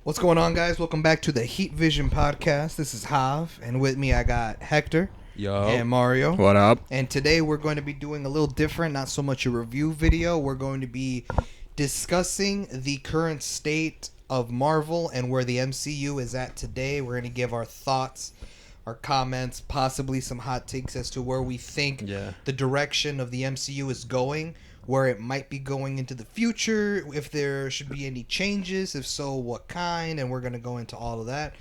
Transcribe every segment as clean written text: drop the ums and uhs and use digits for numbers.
What's going on, guys? Welcome back to the Heat Vision podcast. This is Hav, and with me I got Hector. Yo. And Mario. What up? And today we're going to be doing a little different, not so much a review video. We're going to be discussing the current state of Marvel and where the MCU is at today. We're going to give our thoughts, our comments, possibly some hot takes as to where we think the direction of the MCU is going, where it might be going into the future, if there should be any changes, if so, what kind, and we're going to go into all of that.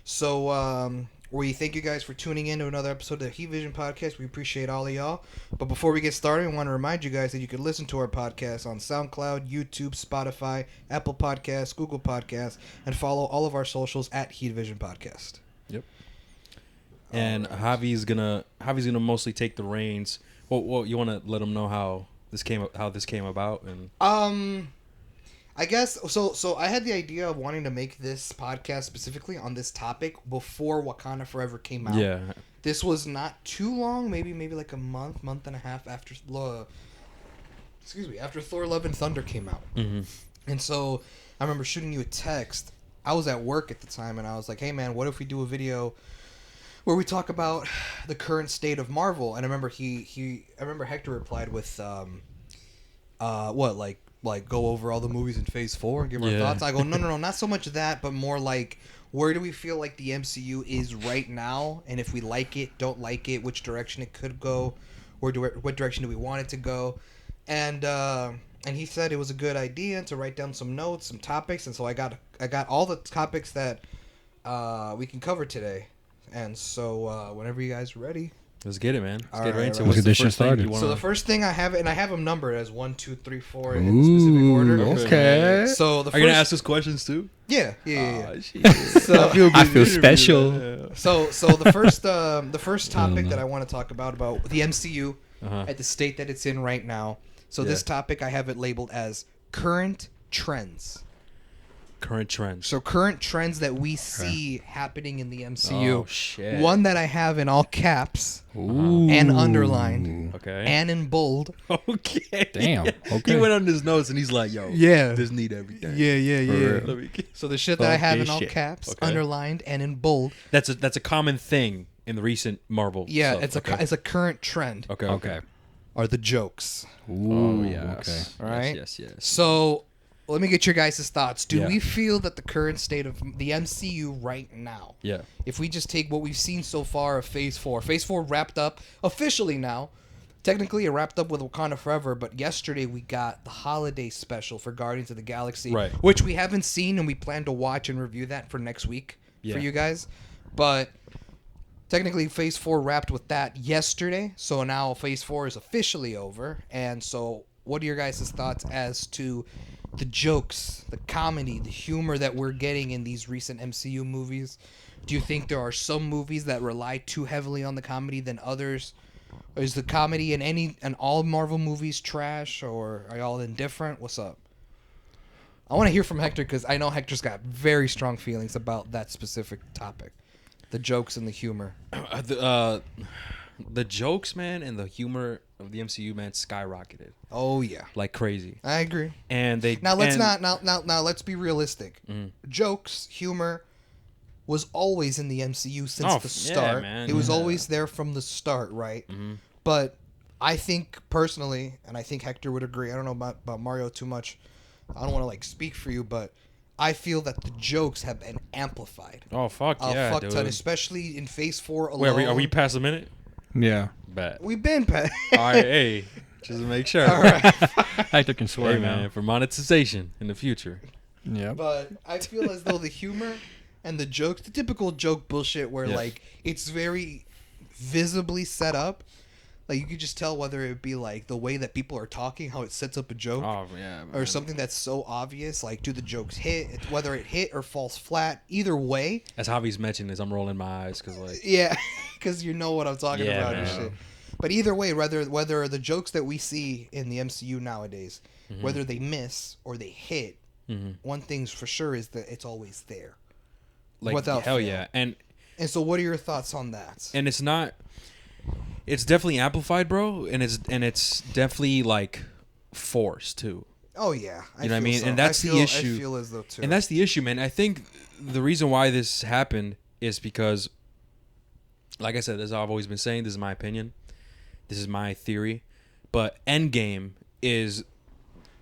So, we thank you guys for tuning in to another episode of the Heat Vision podcast. We appreciate all of y'all. But before we get started, I want to remind you guys that you can listen to our podcast on SoundCloud, YouTube, Spotify, Apple Podcasts, Google Podcasts, and follow all of our socials at Heat Vision Podcast. Yep. And Javi's gonna mostly take the reins. Well, you want to let them know how this came about, and I guess so I had the idea of wanting to make this podcast specifically on this topic before Wakanda Forever came out. Yeah. This was not too long, maybe like a month and a half after after Thor Love and Thunder came out. Mm-hmm. And so I remember shooting you a text. I was at work at the time, and I was like, "Hey man, what if we do a video where we talk about the current state of Marvel?" And I remember I remember Hector replied with like go over all the movies in Phase 4 and give our thoughts. I go, no, not so much that, but more like, where do we feel like the MCU is right now, and if we like it, don't like it, which direction it could go, what direction do we want it to go, and he said it was a good idea to write down some notes, some topics, and so I got all the topics that we can cover today, and so whenever you guys are ready. Let's get it, man. Let's get right into it. Let's get this shit started. So the first thing I have, and I have them numbered as 1, 2, 3, 4 in specific order. Okay. So the first, are you gonna ask us questions too? Yeah. So I feel special. So the first topic that I want to talk about the MCU at the state that it's in right now. So this topic I have it labeled as current trends. Current trends. So current trends that we see happening in the MCU. Oh shit. One that I have in all caps Ooh. and underlined. Okay. And in bold. Okay. Damn. Okay. He went on his notes and he's like, "Yo, Yeah. this need everything." Yeah. So the shit that I have in all shit. caps, underlined, and in bold. That's a common thing in the recent Marvel. Yeah, stuff. it's a current trend. Okay. Are the jokes. Ooh, Oh yes. All right. Yes. So let me get your guys' thoughts. Do Yeah. we feel that the current state of the MCU right now, Yeah. if we just take what we've seen so far of Phase 4, Phase 4 wrapped up officially now. Technically, it wrapped up with Wakanda Forever, but yesterday we got the holiday special for Guardians of the Galaxy, Right. which we haven't seen, and we plan to watch and review that for next week for you guys. But technically, Phase 4 wrapped with that yesterday, so now Phase 4 is officially over. And so what are your guys' thoughts as to the jokes, the comedy, the humor that we're getting in these recent MCU movies? Do you think there are some movies that rely too heavily on the comedy than others? Or is the comedy in all Marvel movies trash, or are y'all indifferent? What's up? I want to hear from Hector, because I know Hector's got very strong feelings about that specific topic. The jokes and the humor. The jokes, man, and the humor of the MCU, man, skyrocketed Oh yeah, like crazy. I agree. And they Now let's be realistic. Jokes, humor was always in the MCU since the yeah, start. man, It was yeah. always there from the start, right? But I think personally, and I think Hector would agree, I don't know about Mario too much. I don't want to like speak for you, but I feel that the jokes have been amplified. Oh fuck A yeah, fuck dude. ton, especially in Phase 4 alone. Wait, are we past a minute? Yeah. Bet. We've been past. All right, hey, just to make sure. All right. Hector can swear Hey now. man, for monetization in the future. Yeah. But I feel as though the humor and the jokes, the typical joke bullshit where like it's very visibly set up. Like you could just tell whether it be like the way that people are talking, how it sets up a joke. Oh yeah, man. Or something that's so obvious, like do the jokes hit, whether it hit or falls flat, either way. As Javi's mentioned, I'm rolling my eyes because like Yeah, because you know what I'm talking Yeah, about and man. shit. But either way, whether the jokes that we see in the MCU nowadays, whether they miss or they hit, one thing's for sure is that it's always there. like Without hell fail. yeah, and so what are your thoughts on that? and it's not. It's definitely amplified, bro, and it's definitely like forced too. Oh yeah, You know what I mean? So. And that's the issue. I feel as though too. And that's the issue, man. I think the reason why this happened is because, like I said, as I've always been saying, this is my opinion. This is my theory. But Endgame is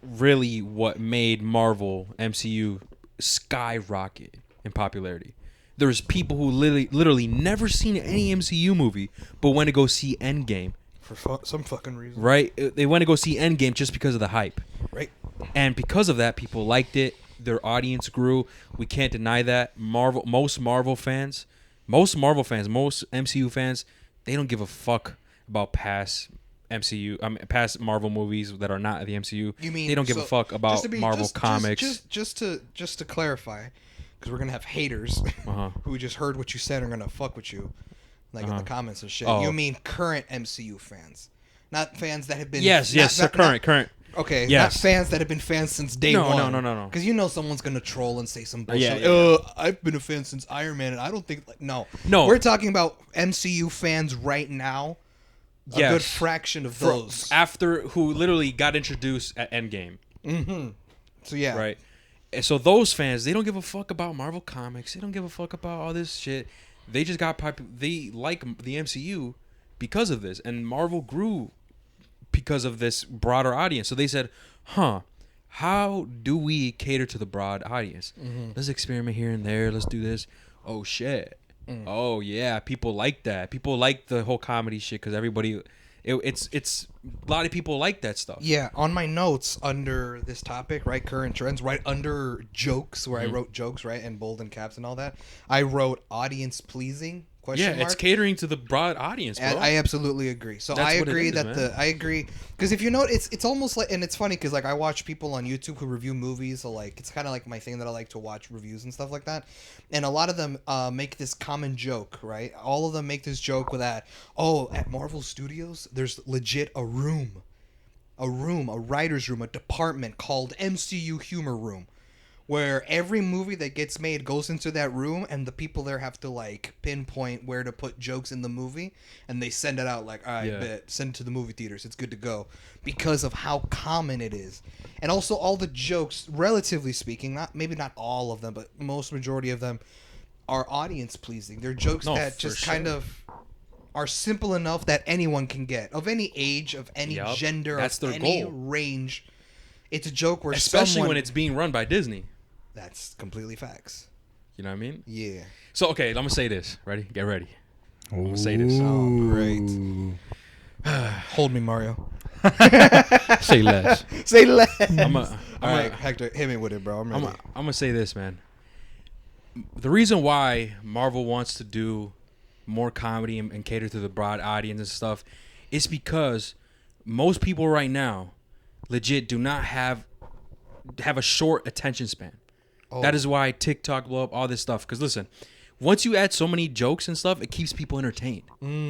really what made Marvel MCU skyrocket in popularity. There's people who literally never seen any MCU movie, but went to go see Endgame. For some fucking reason. Right? They went to go see Endgame just because of the hype. Right. And because of that, people liked it. Their audience grew. We can't deny that. Most MCU fans, they don't give a fuck about past Marvel movies that are not the MCU. You mean they don't give a fuck about Marvel comics? Just to clarify, because we're gonna have haters who just heard what you said and are gonna fuck with you, like in the comments and shit. Oh. You mean current MCU fans, not fans that have been. Yes, current. Okay, yes. Not fans that have been fans since day one. No. Because you know someone's gonna troll and say some bullshit. Yeah. I've been a fan since Iron Man, and I don't think No. We're talking about MCU fans right now. A good fraction of those after who literally got introduced at Endgame. Mm-hmm. So yeah, right. And so those fans, they don't give a fuck about Marvel comics. They don't give a fuck about all this shit. They just got they like the MCU because of this, and Marvel grew because of this broader audience. So they said, how do we cater to the broad audience? Let's experiment here and there. Let's do this. Oh shit. Oh yeah, people like that. People like the whole comedy shit because everybody, it's a lot of people like that stuff. Yeah, on my notes under this topic, right, current trends, right under jokes, where I wrote jokes, right, and bold and caps and all that, I wrote audience pleasing. It's catering to the broad audience, bro. And I absolutely agree. So I agree I agree because if you know, it's almost like, and it's funny because like I watch people on YouTube who review movies, so like it's kind of like my thing that I like to watch reviews and stuff like that, and a lot of them make this common joke, right? All of them make this joke with that. Oh, at Marvel Studios, there's legit a writer's room, a department called MCU Humor Room, where every movie that gets made goes into that room, and the people there have to like pinpoint where to put jokes in the movie, and they send it out like, all right, bet, send it to the movie theaters, it's good to go, because of how common it is. And also all the jokes, relatively speaking, maybe not all of them, but most majority of them are audience pleasing. They're jokes that just kind of are simple enough that anyone can get, of any age, of any gender, that's of their any goal. Range. It's a joke where especially when it's being run by Disney. That's completely facts. You know what I mean? Yeah. So, okay, I'm going to say this. Ready? Get ready. I'm going to say this. Oh, great. Hold me, Mario. Say less. Say less. All right. Hector, hit me with it, bro. I'm going to say this, man. The reason why Marvel wants to do more comedy and cater to the broad audience and stuff is because most people right now legit do not have a short attention span. That is why TikTok blow up, all this stuff. Because listen, once you add so many jokes and stuff, it keeps people entertained.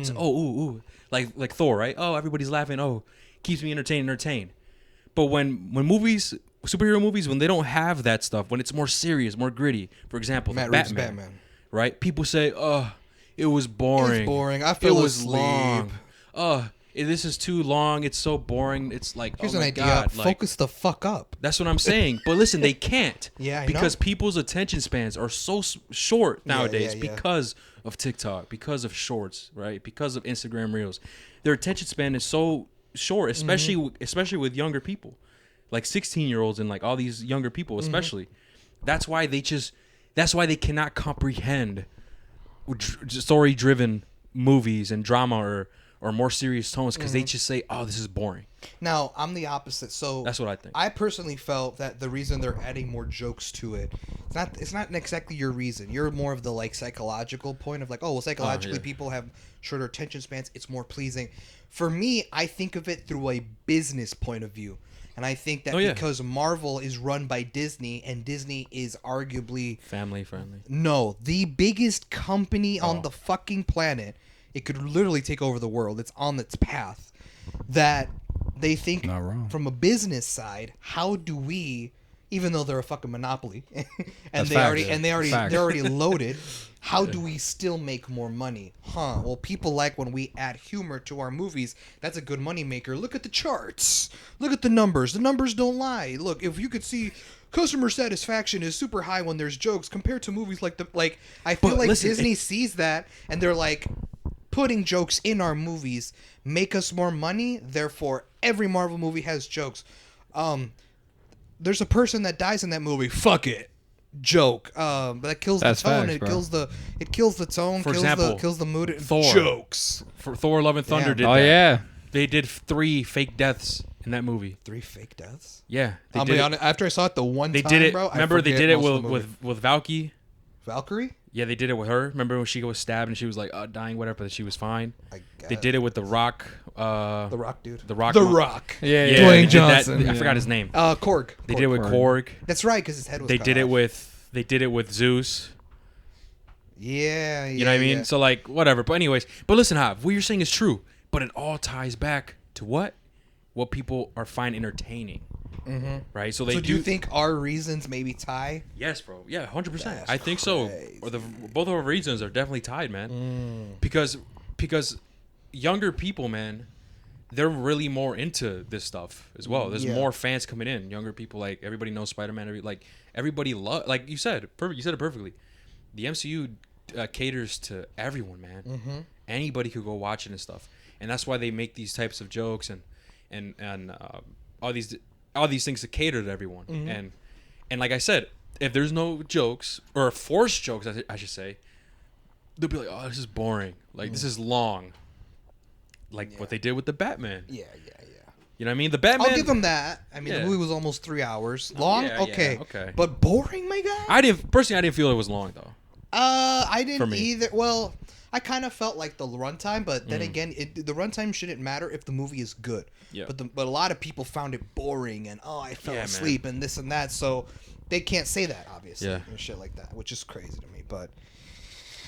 So, like Thor, right? Oh, everybody's laughing. Oh, keeps me entertained. But when movies, superhero movies, when they don't have that stuff, when it's more serious, more gritty, for example, Matt Reeves' Batman, right? People say, oh, it was boring. It's boring. I fell asleep. Long. Oh, this is too long. It's so boring. It's like, here's oh an my idea. God. Focus the fuck up. That's what I'm saying. But listen, they can't. Yeah, I because know. people's attention spans are so short nowadays yeah. because of TikTok, because of shorts, right? Because of Instagram Reels. Their attention span is so short, especially with younger people, like 16-year-olds and like all these younger people, especially. That's why they cannot comprehend story-driven movies and drama or more serious tones because they just say, oh, this is boring. Now, I'm the opposite. So that's what I think. I personally felt that the reason they're adding more jokes to it, it's not exactly your reason. You're more of the like psychological point of like, oh, well, psychologically people have shorter attention spans. It's more pleasing. For me, I think of it through a business point of view. And I think that because Marvel is run by Disney, and Disney is arguably family friendly. No, the biggest company on the fucking planet. It could literally take over the world. It's on its path. That they think from a business side, how do we even though they're a fucking monopoly, and That's they facts. already Yeah. and they already Facts. they're already loaded. How do we still make more money? Well, people like when we add humor to our movies. That's a good money maker. Look at the charts. Look at the numbers. The numbers don't lie. Look, if you could see, customer satisfaction is super high when there's jokes compared to movies like I feel But like listen, Disney sees that and they're like, putting jokes in our movies make us more money. Therefore, every Marvel movie has jokes. There's a person that dies in that movie. Fuck it. Joke. That kills That's the tone. facts, It bro. kills the tone. For kills example, kills the mood. Thor. Jokes. For Thor: Love and Thunder Yeah. did Oh that. yeah. They did 3 fake deaths in that movie. 3 fake deaths. Yeah, they I'll did be it. honest, after I saw it the one They time, did it. bro. Remember, they did it with with Valky. Valkyrie. Yeah, they did it with her. Remember when she was stabbed and she was like dying, whatever, but she was fine. I They did it with The Rock. The Rock, dude. The Rock. The Rock. Yeah. Yeah, Yeah. they Dwayne did Johnson. that. I forgot his name. Korg. They did it with Korg. Korg. That's right, because his head was. They cut did it off. with. They did it with Zeus. Yeah. You know what I mean? So like whatever. But anyways, but listen, Hav, what you're saying is true. But it all ties back to what? What people are find entertaining. Mm-hmm. Right? So they So do you think our reasons maybe tie? Yes, bro. Yeah, 100%. That's I think so. crazy. Or both of our reasons are definitely tied, man. Because younger people, man, they're really more into this stuff as well. There's Yeah. more fans coming in. Younger people, like everybody knows Spider-Man. Everybody like you said it perfectly. The MCU caters to everyone, man. Mm-hmm. Anybody could go watch it and stuff, and that's why they make these types of jokes and all these things to cater to everyone. Mm-hmm. And like I said, if there's no jokes or forced jokes, I should say, they'll be like, oh, this is boring. Like this is long. Like what they did with the Batman. Yeah. You know what I mean? The Batman. I'll give them that. I mean, Yeah. the movie was almost 3 hours long. Yeah, okay. okay. But boring, my guy. I didn't feel it was long though. I For didn't me. either. Well, I kind of felt like the runtime, but then again, the runtime shouldn't matter if the movie is good. Yeah. But a lot of people found it boring and I fell Yeah, man. asleep and this and that, so they can't say that obviously Yeah. and shit like that, which is crazy to me. But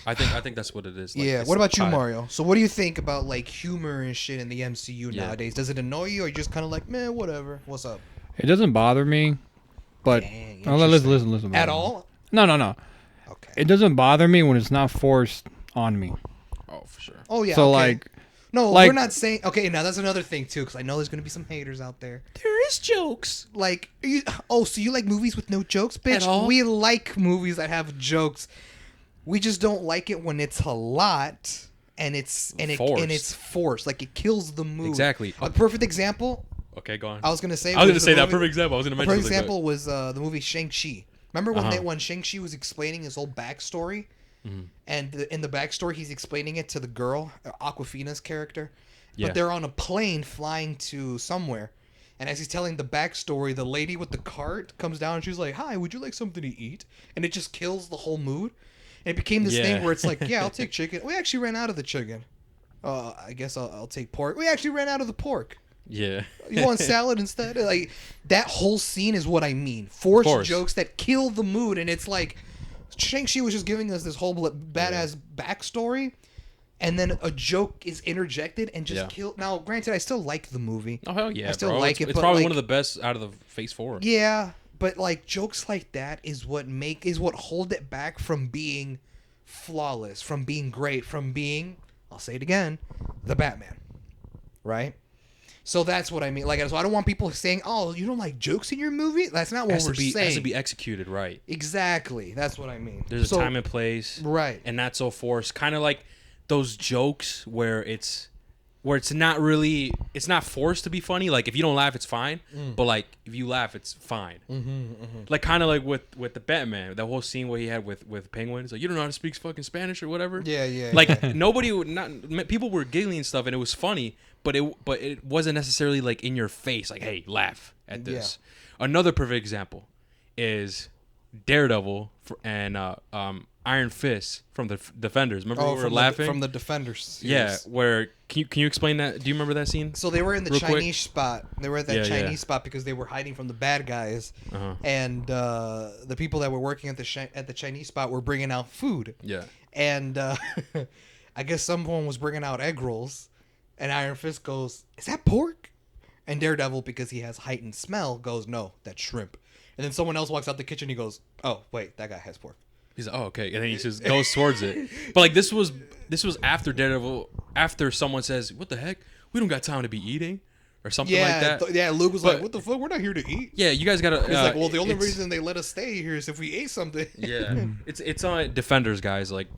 I think that's what it is. Like, yeah, it's what about you, tied. Mario? So what do you think about like humor and shit in the MCU Yeah. nowadays? Does it annoy you, or you just kind of like, man, whatever? What's up? It doesn't bother me, but Dang, oh, listen. At bro. all? No. Okay. It doesn't bother me when it's not forced on me. Oh, for sure. Oh yeah. So okay. like, No, Like- we're not saying. Okay, now that's another thing too, because I know there's gonna be some haters out there. There is jokes. Like, so you like movies with no jokes, bitch? At all? We like movies that have jokes. We just don't like it when it's a lot and it's forced. Like it kills the mood. Exactly. A perfect example. Okay, go on. I was gonna say. I was gonna was say the that movie- perfect example. I was gonna A mention perfect something, but- example was the movie Shang-Chi. Remember when Uh-huh. when Shang-Chi was explaining his whole backstory, Mm-hmm. and in the backstory he's explaining it to the girl, Aquafina's character, Yeah. but they're on a plane flying to somewhere, and as he's telling the backstory, the lady with the cart comes down and she's like, "Hi, would you like something to eat?" And it just kills the whole mood. And it became this Yeah. thing where it's like, "Yeah, I'll take chicken. We actually ran out of the chicken. I guess I'll take pork. We actually ran out of the pork. Yeah. You want salad instead?" Like that whole scene is what I mean. Forced course. jokes that kill the mood, and it's like Shang-Chi was just giving us this whole badass backstory, and then a joke is interjected and just Yeah. kill. Now, granted, I still like the movie. Oh hell yeah, I still bro. like it's, it, It's but, probably like- one of the best out of the Phase 4. Yeah, but like jokes like that is what hold it back from being flawless, from being great, from being, I'll say it again, the Batman. Right? So that's what I mean. Like, so I don't want people saying, "Oh, you don't like jokes in your movie." That's not what Has we're to be saying. has to be executed right. Exactly. That's what I mean. There's a time and place, Right. and not so forced. Kind of like those jokes where it's not really, it's not forced to be funny. Like if you don't laugh, it's fine. But like if you laugh, it's fine. Like kind of like with the Batman, that whole scene where he had with penguins. Like you don't know how to speak fucking Spanish or whatever. Yeah. Like nobody would not. People were giggling and stuff, and it was funny. But it wasn't necessarily like in your face. Like hey, laugh at this. Another perfect example is Daredevil and Iron Fist from the Defenders. Remember we were laughing from the Defenders. Yeah, series. where can you explain that? Do you remember that scene? So they were in the Real quick. Chinese spot. They were at that Yeah, Chinese yeah. spot because they were hiding from the bad guys, Uh-huh. and the people that were working at the Chinese spot were bringing out food. Yeah. And I guess someone was bringing out egg rolls, and Iron Fist goes, "Is that pork?" And Daredevil, because he has heightened smell, goes, "No, that's shrimp." and then someone else walks out the kitchen. He goes, "Oh wait, that guy has pork." He's like, oh, okay, and then he just goes towards it. But like this was after Daredevil, after someone says, "What the heck? We don't got time to be eating," or something like that. Yeah. Luke was But- like, "What the fuck? We're not here to eat." Yeah, you guys gotta. He's like, "Well, the only it's- reason they let us stay here is if we ate something." Yeah, it's on Defenders, guys. Like,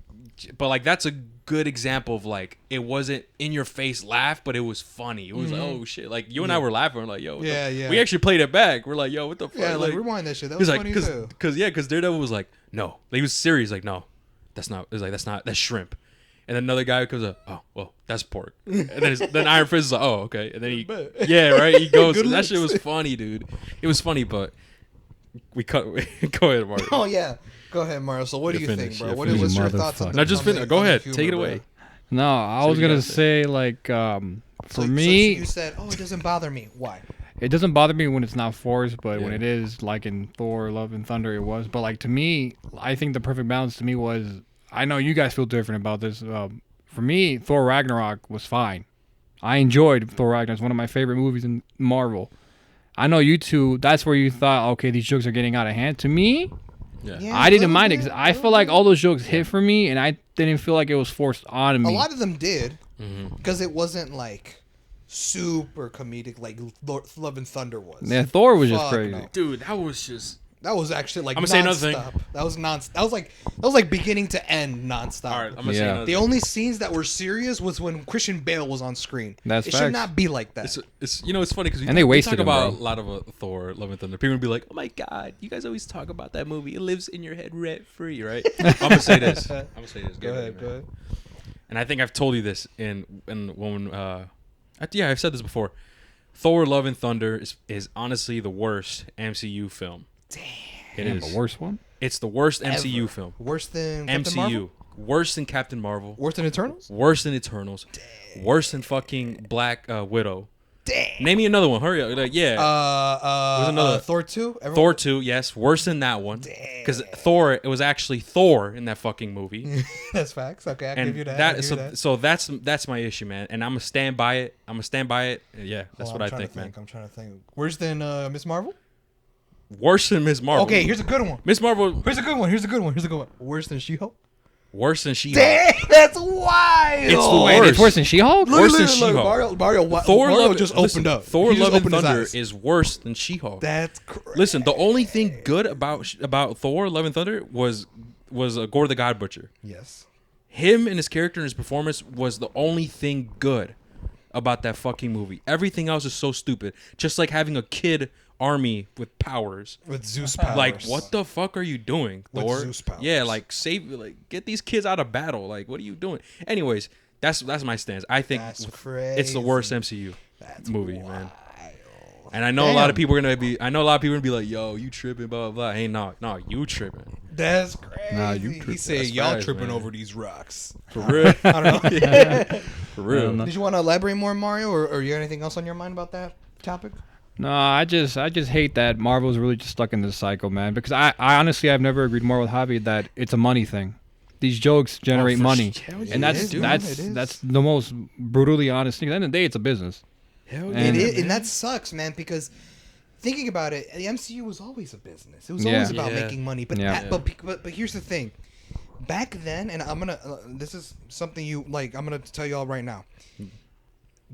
but like that's a good example of like it wasn't in your face laugh, but it was funny. It was like, oh shit, like you and I were laughing. We're like, yo, what Yeah, the-" yeah. We actually played it back. We're like, yo, what the fuck? Yeah, like rewind that shit. That He's was like, funny too. because Daredevil was like, no, like, he was serious. Like, no, that's not. It was like that's shrimp. And then another guy comes up, oh, well, that's pork. And then Iron Fist is like, oh, okay. And then he, Bet. yeah, right. He goes. Good That shit looks. was funny, dude. It was funny, but we cut. Go ahead, Mario. Oh yeah, go ahead, Mario. So what do You're you finished, think, bro? you're What's finished. your thoughts on Motherfucker. the? No, just on the- finish. Go on the ahead. humor, Take it bro? away. No, I So was you gonna gotta say- say like for me, you said, "Oh, it doesn't bother me." Why? it doesn't bother me when it's not forced, but when Yeah. it is, like in Thor: Love and Thunder, it was. But like to me, I think the perfect balance to me was. I know you guys feel different about this. For me, Thor Ragnarok was fine. I enjoyed Thor Ragnarok. It's one of my favorite movies in Marvel. I know you two. That's where you thought, okay, these jokes are getting out of hand. To me, Yeah. I didn't mind it 'cause I feel like all those jokes hit for me, and I didn't feel like it was forced on A me. lot of them did, Mm-hmm. because it wasn't like super comedic like Love and Thunder was. Yeah, Thor was just Fuck crazy. no. Dude, that was just. That was actually like I'ma say another thing. nonstop. That was like beginning to end nonstop. All right, I'm gonna say Yeah. another The thing. only scenes that were serious was when Christian Bale was on screen. That's it should facts. not be like that. It's it's funny because And they wasted talk him, about bro. a lot of Thor, Love and Thunder. People would be like, "Oh my god, you guys always talk about that movie. It lives in your head rent free, right?" I'm gonna say this. I'm gonna say this. Go Get ready, ahead, man. go ahead. And I think I've told you this in when yeah, I've said this before. Thor: Love and Thunder is honestly the worst MCU film. Damn, it Damn, is. the worst one. It's the worst MCU Ever. film. Worse than Captain MCU. Marvel? Worse than Captain Marvel. Worse than Eternals? Worse than Eternals. Worse than fucking Black Widow. Damn. Name me another one. Hurry up. Like, yeah. There's another- Thor 2? Thor 2, yes. Worse than that one. Because Thor, it was actually Thor in that fucking movie. That's facts. Okay, I And give you that. I'll give you that. so that's my issue, man. And I'm gonna stand by it. Yeah, that's Hold on, what I I'm trying think, to man. I'm trying to think. Worse than Miss Marvel? Worse than Miss Marvel. Okay, here's a good one. Miss Marvel. Here's a good one. Here's a good one. Here's a good one. Worse than She-Hulk? Worse than She-Hulk. Damn, that's wild. It's the Wait, worst. it's worse than She-Hulk? Look, Worse look, than look, look, She-Hulk. Mario just opened up. Thor: He just Love and opened his Thunder eyes. is worse than She-Hulk. That's crazy. Listen, the only thing good about Thor: Love and Thunder was Gore the God Butcher. Yes. Him and his character and his performance was the only thing good about that fucking movie. Everything else is so stupid. Just like having a kid army with powers. With Zeus powers. Like, what the fuck are you doing, With Thor? Zeus powers. Yeah, like get these kids out of battle. Like, what are you doing? Anyways, that's my stance. I think That's it's the worst crazy. MCU That's movie, wild. man. And I know a lot of Damn. people are gonna be like, "Yo, you tripping?" Blah blah blah. Hey, no, you tripping That's crazy. Nah, you He tripping. said, That's y'all facts, tripping man. over these rocks. for real? I don't know. For real. know. Did you want to elaborate more, Mario, or you got anything else on your mind about that topic? No, I just hate that Marvel's really just stuck in this cycle, man. Because I honestly I've never agreed more with Javi that it's a money thing. These jokes generate for money, hell yeah, and it is, dude. that's It is. that's the most brutally honest thing. At the end of the day, it's a business. Hell And- It is, man. and that sucks, man, because thinking about it, the MCU was always a business. It was Yeah. always about Yeah. making money. But, Yeah. but here's the thing. Back then, and I'm gonna this is something you like. I'm gonna tell y'all right now.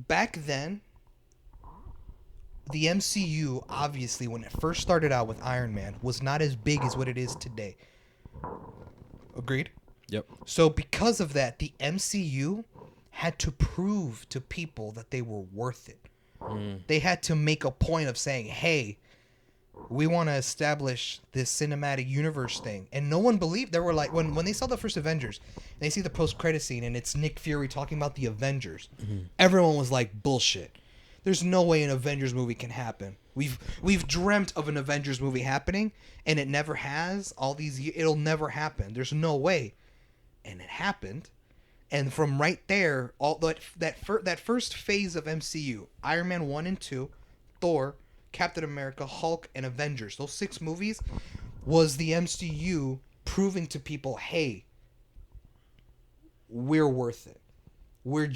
Back then, the MCU obviously, when it first started out with Iron Man, was not as big as what it is today. Agreed. Yep. So because of that, the MCU had to prove to people that they were worth it. They had to make a point of saying, "Hey, we want to establish this cinematic universe thing." And no one believed. They were like, when they saw the first Avengers, and they see the post-credit scene, and it's Nick Fury talking about the Avengers. Everyone was like, "Bullshit. There's no way an Avengers movie can happen. We've dreamt of an Avengers movie happening, and it never has. All these years, it'll never happen. There's no way." And it happened. And from right there, all that first phase of MCU, Iron Man 1 and 2, Thor, Captain America, Hulk, and Avengers, those 6 movies was the MCU proving to people, hey, we're worth it. We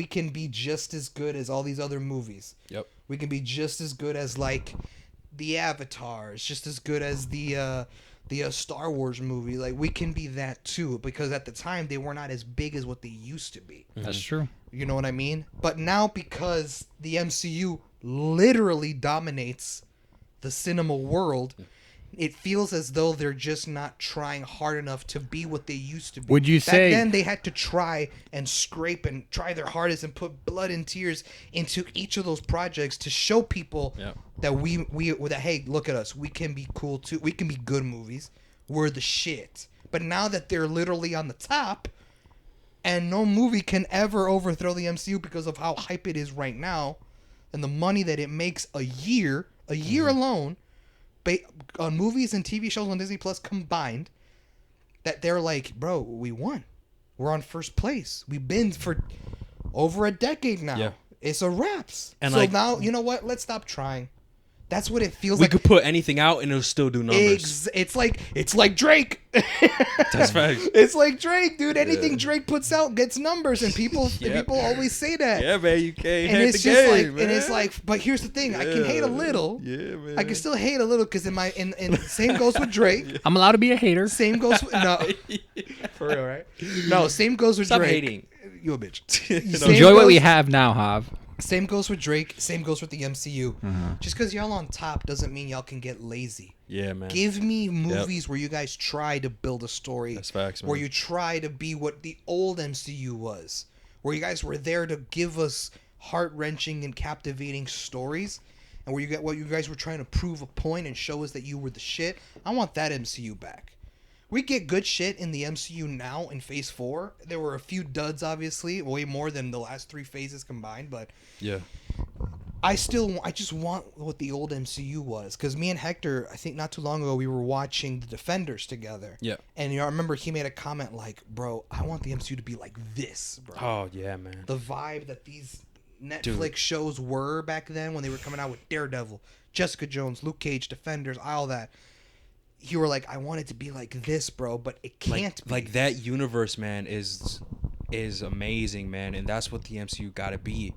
can be just as good as all these other movies. Yep. We can be just as good as like the Avatar is just as good as the Star Wars movie. Like, we can be that too, because at the time they were not as big as what they used to be. That's true. You know what I mean? But now, because the MCU literally dominates the cinema world, it feels as though they're just not trying hard enough to be what they used to be. Would you Back say then they had to try and scrape and try their hardest and put blood and tears into each of those projects to show people that that, hey, look at us, we can be cool too, we can be good movies, we're the shit. But now that they're literally on the top, and no movie can ever overthrow the MCU because of how hype it is right now, and the money that it makes a year alone, on movies and TV shows on Disney Plus combined, that they're like, bro, we won. We're on first place. We've been for over a decade now. Yeah. It's a wraps. And so like, now, you know what? Let's stop trying. That's what it feels we like. could put anything out and it'll still do numbers. It's like Drake. That's facts. It's like Drake, dude. Anything Drake puts out gets numbers, and people always say that. Yeah, man, you can't And hate it's the just game, like, man. and it's like, but here's the thing: I can hate a little. Yeah, man. I can still hate a little because in same goes with Drake. I'm allowed to be a hater? Same goes with for real, right? No, same goes with Stop Drake. hating. You a bitch. No, Enjoy what we have now, Hav. Same goes with Drake. Same goes with the MCU. Just because y'all on top doesn't mean y'all can get lazy. Yeah, man. Give me movies where you guys try to build a story. That's facts, man. Where you try to be what the old MCU was. Where you guys were there to give us heart-wrenching and captivating stories. And where you guys were trying to prove a point and show us that you were the shit. I want that MCU back. We get good shit in the MCU now in Phase 4. There were a few duds, obviously. Way more than the last 3 phases combined. But Yeah. I just want what the old MCU was, because me and Hector, I think not too long ago, we were watching The Defenders together. Yeah. And I remember he made a comment like, "Bro, I want the MCU to be like this, bro." Oh, yeah, man. The vibe that these Netflix shows were back then when they were coming out with Daredevil, Jessica Jones, Luke Cage, Defenders, all that. You were like, "I want it to be like this, bro," but it can't be. Like that universe, man, is amazing, man, and that's what the MCU got to be.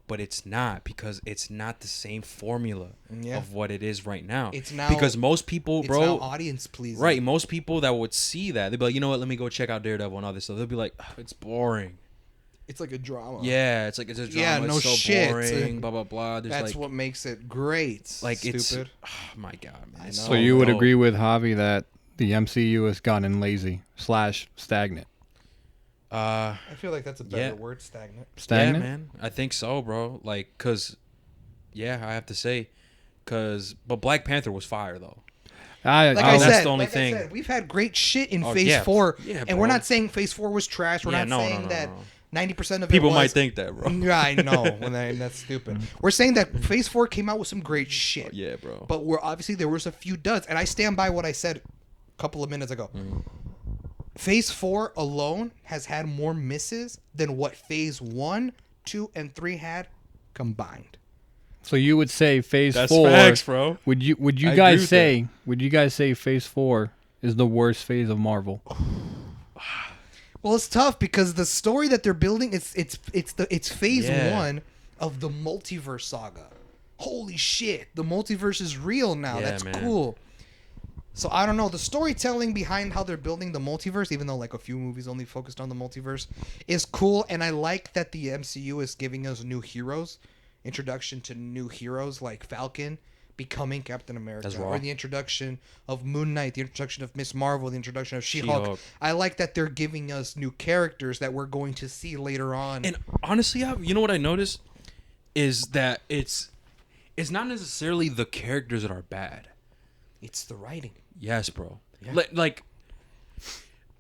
But it's not, because it's not the same formula of what it is right now. It's now, because most people, bro, now audience pleasing. right? Most people that would see that, they'd be like, you know what? Let me go check out Daredevil and all this stuff. They'll be like, oh, it's boring. It's like a drama. Yeah, it's like it's a drama. Yeah, no it's so shit. boring. Blah blah blah. There's That's like, what makes it great. like Stupid. it's. Oh my god, man. I know. So you would bro. agree with Javi that the MCU has gotten lazy / stagnant? I feel like that's a better Yeah. word, stagnant. Stagnant? Yeah, man. I think so, bro. Like, cause, yeah, I have to say, but Black Panther was fire though. Like Oh, I that's said, the only like I thing. said, we've had great shit in Oh, Phase yeah. 4, Yeah, and bro. we're not saying Phase 4 was trash. We're Yeah, not no, saying no, that no. 90% of People it was, might think that, bro. Yeah, I know, and that's stupid. We're saying that Phase 4 came out with some great shit. Yeah, bro. But obviously there was a few duds, and I stand by what I said a couple of minutes ago. Phase 4 alone has had more misses than what Phase 1, 2, and 3 had combined. So you would say Phase That's 4? facts, bro. Would you I agree guys with say? Would you guys say Phase 4 is the worst phase of Marvel? Well, it's tough because the story that they're building, it's Phase Yeah. 1 of the multiverse saga. Holy shit, the multiverse is real now. Yeah, That's man. cool. So I don't know, the storytelling behind how they're building the multiverse, even though like a few movies only focused on the multiverse, is cool, and I like that the MCU is giving us new heroes, introduction to new heroes like Falcon becoming Captain America, That's raw. or the introduction of Moon Knight, the introduction of Miss Marvel, the introduction of She-Hulk. She-Hulk. I like that they're giving us new characters that we're going to see later on. And honestly, you know what I noticed is that it's not necessarily the characters that are bad. It's the writing. Yes, bro. Yeah.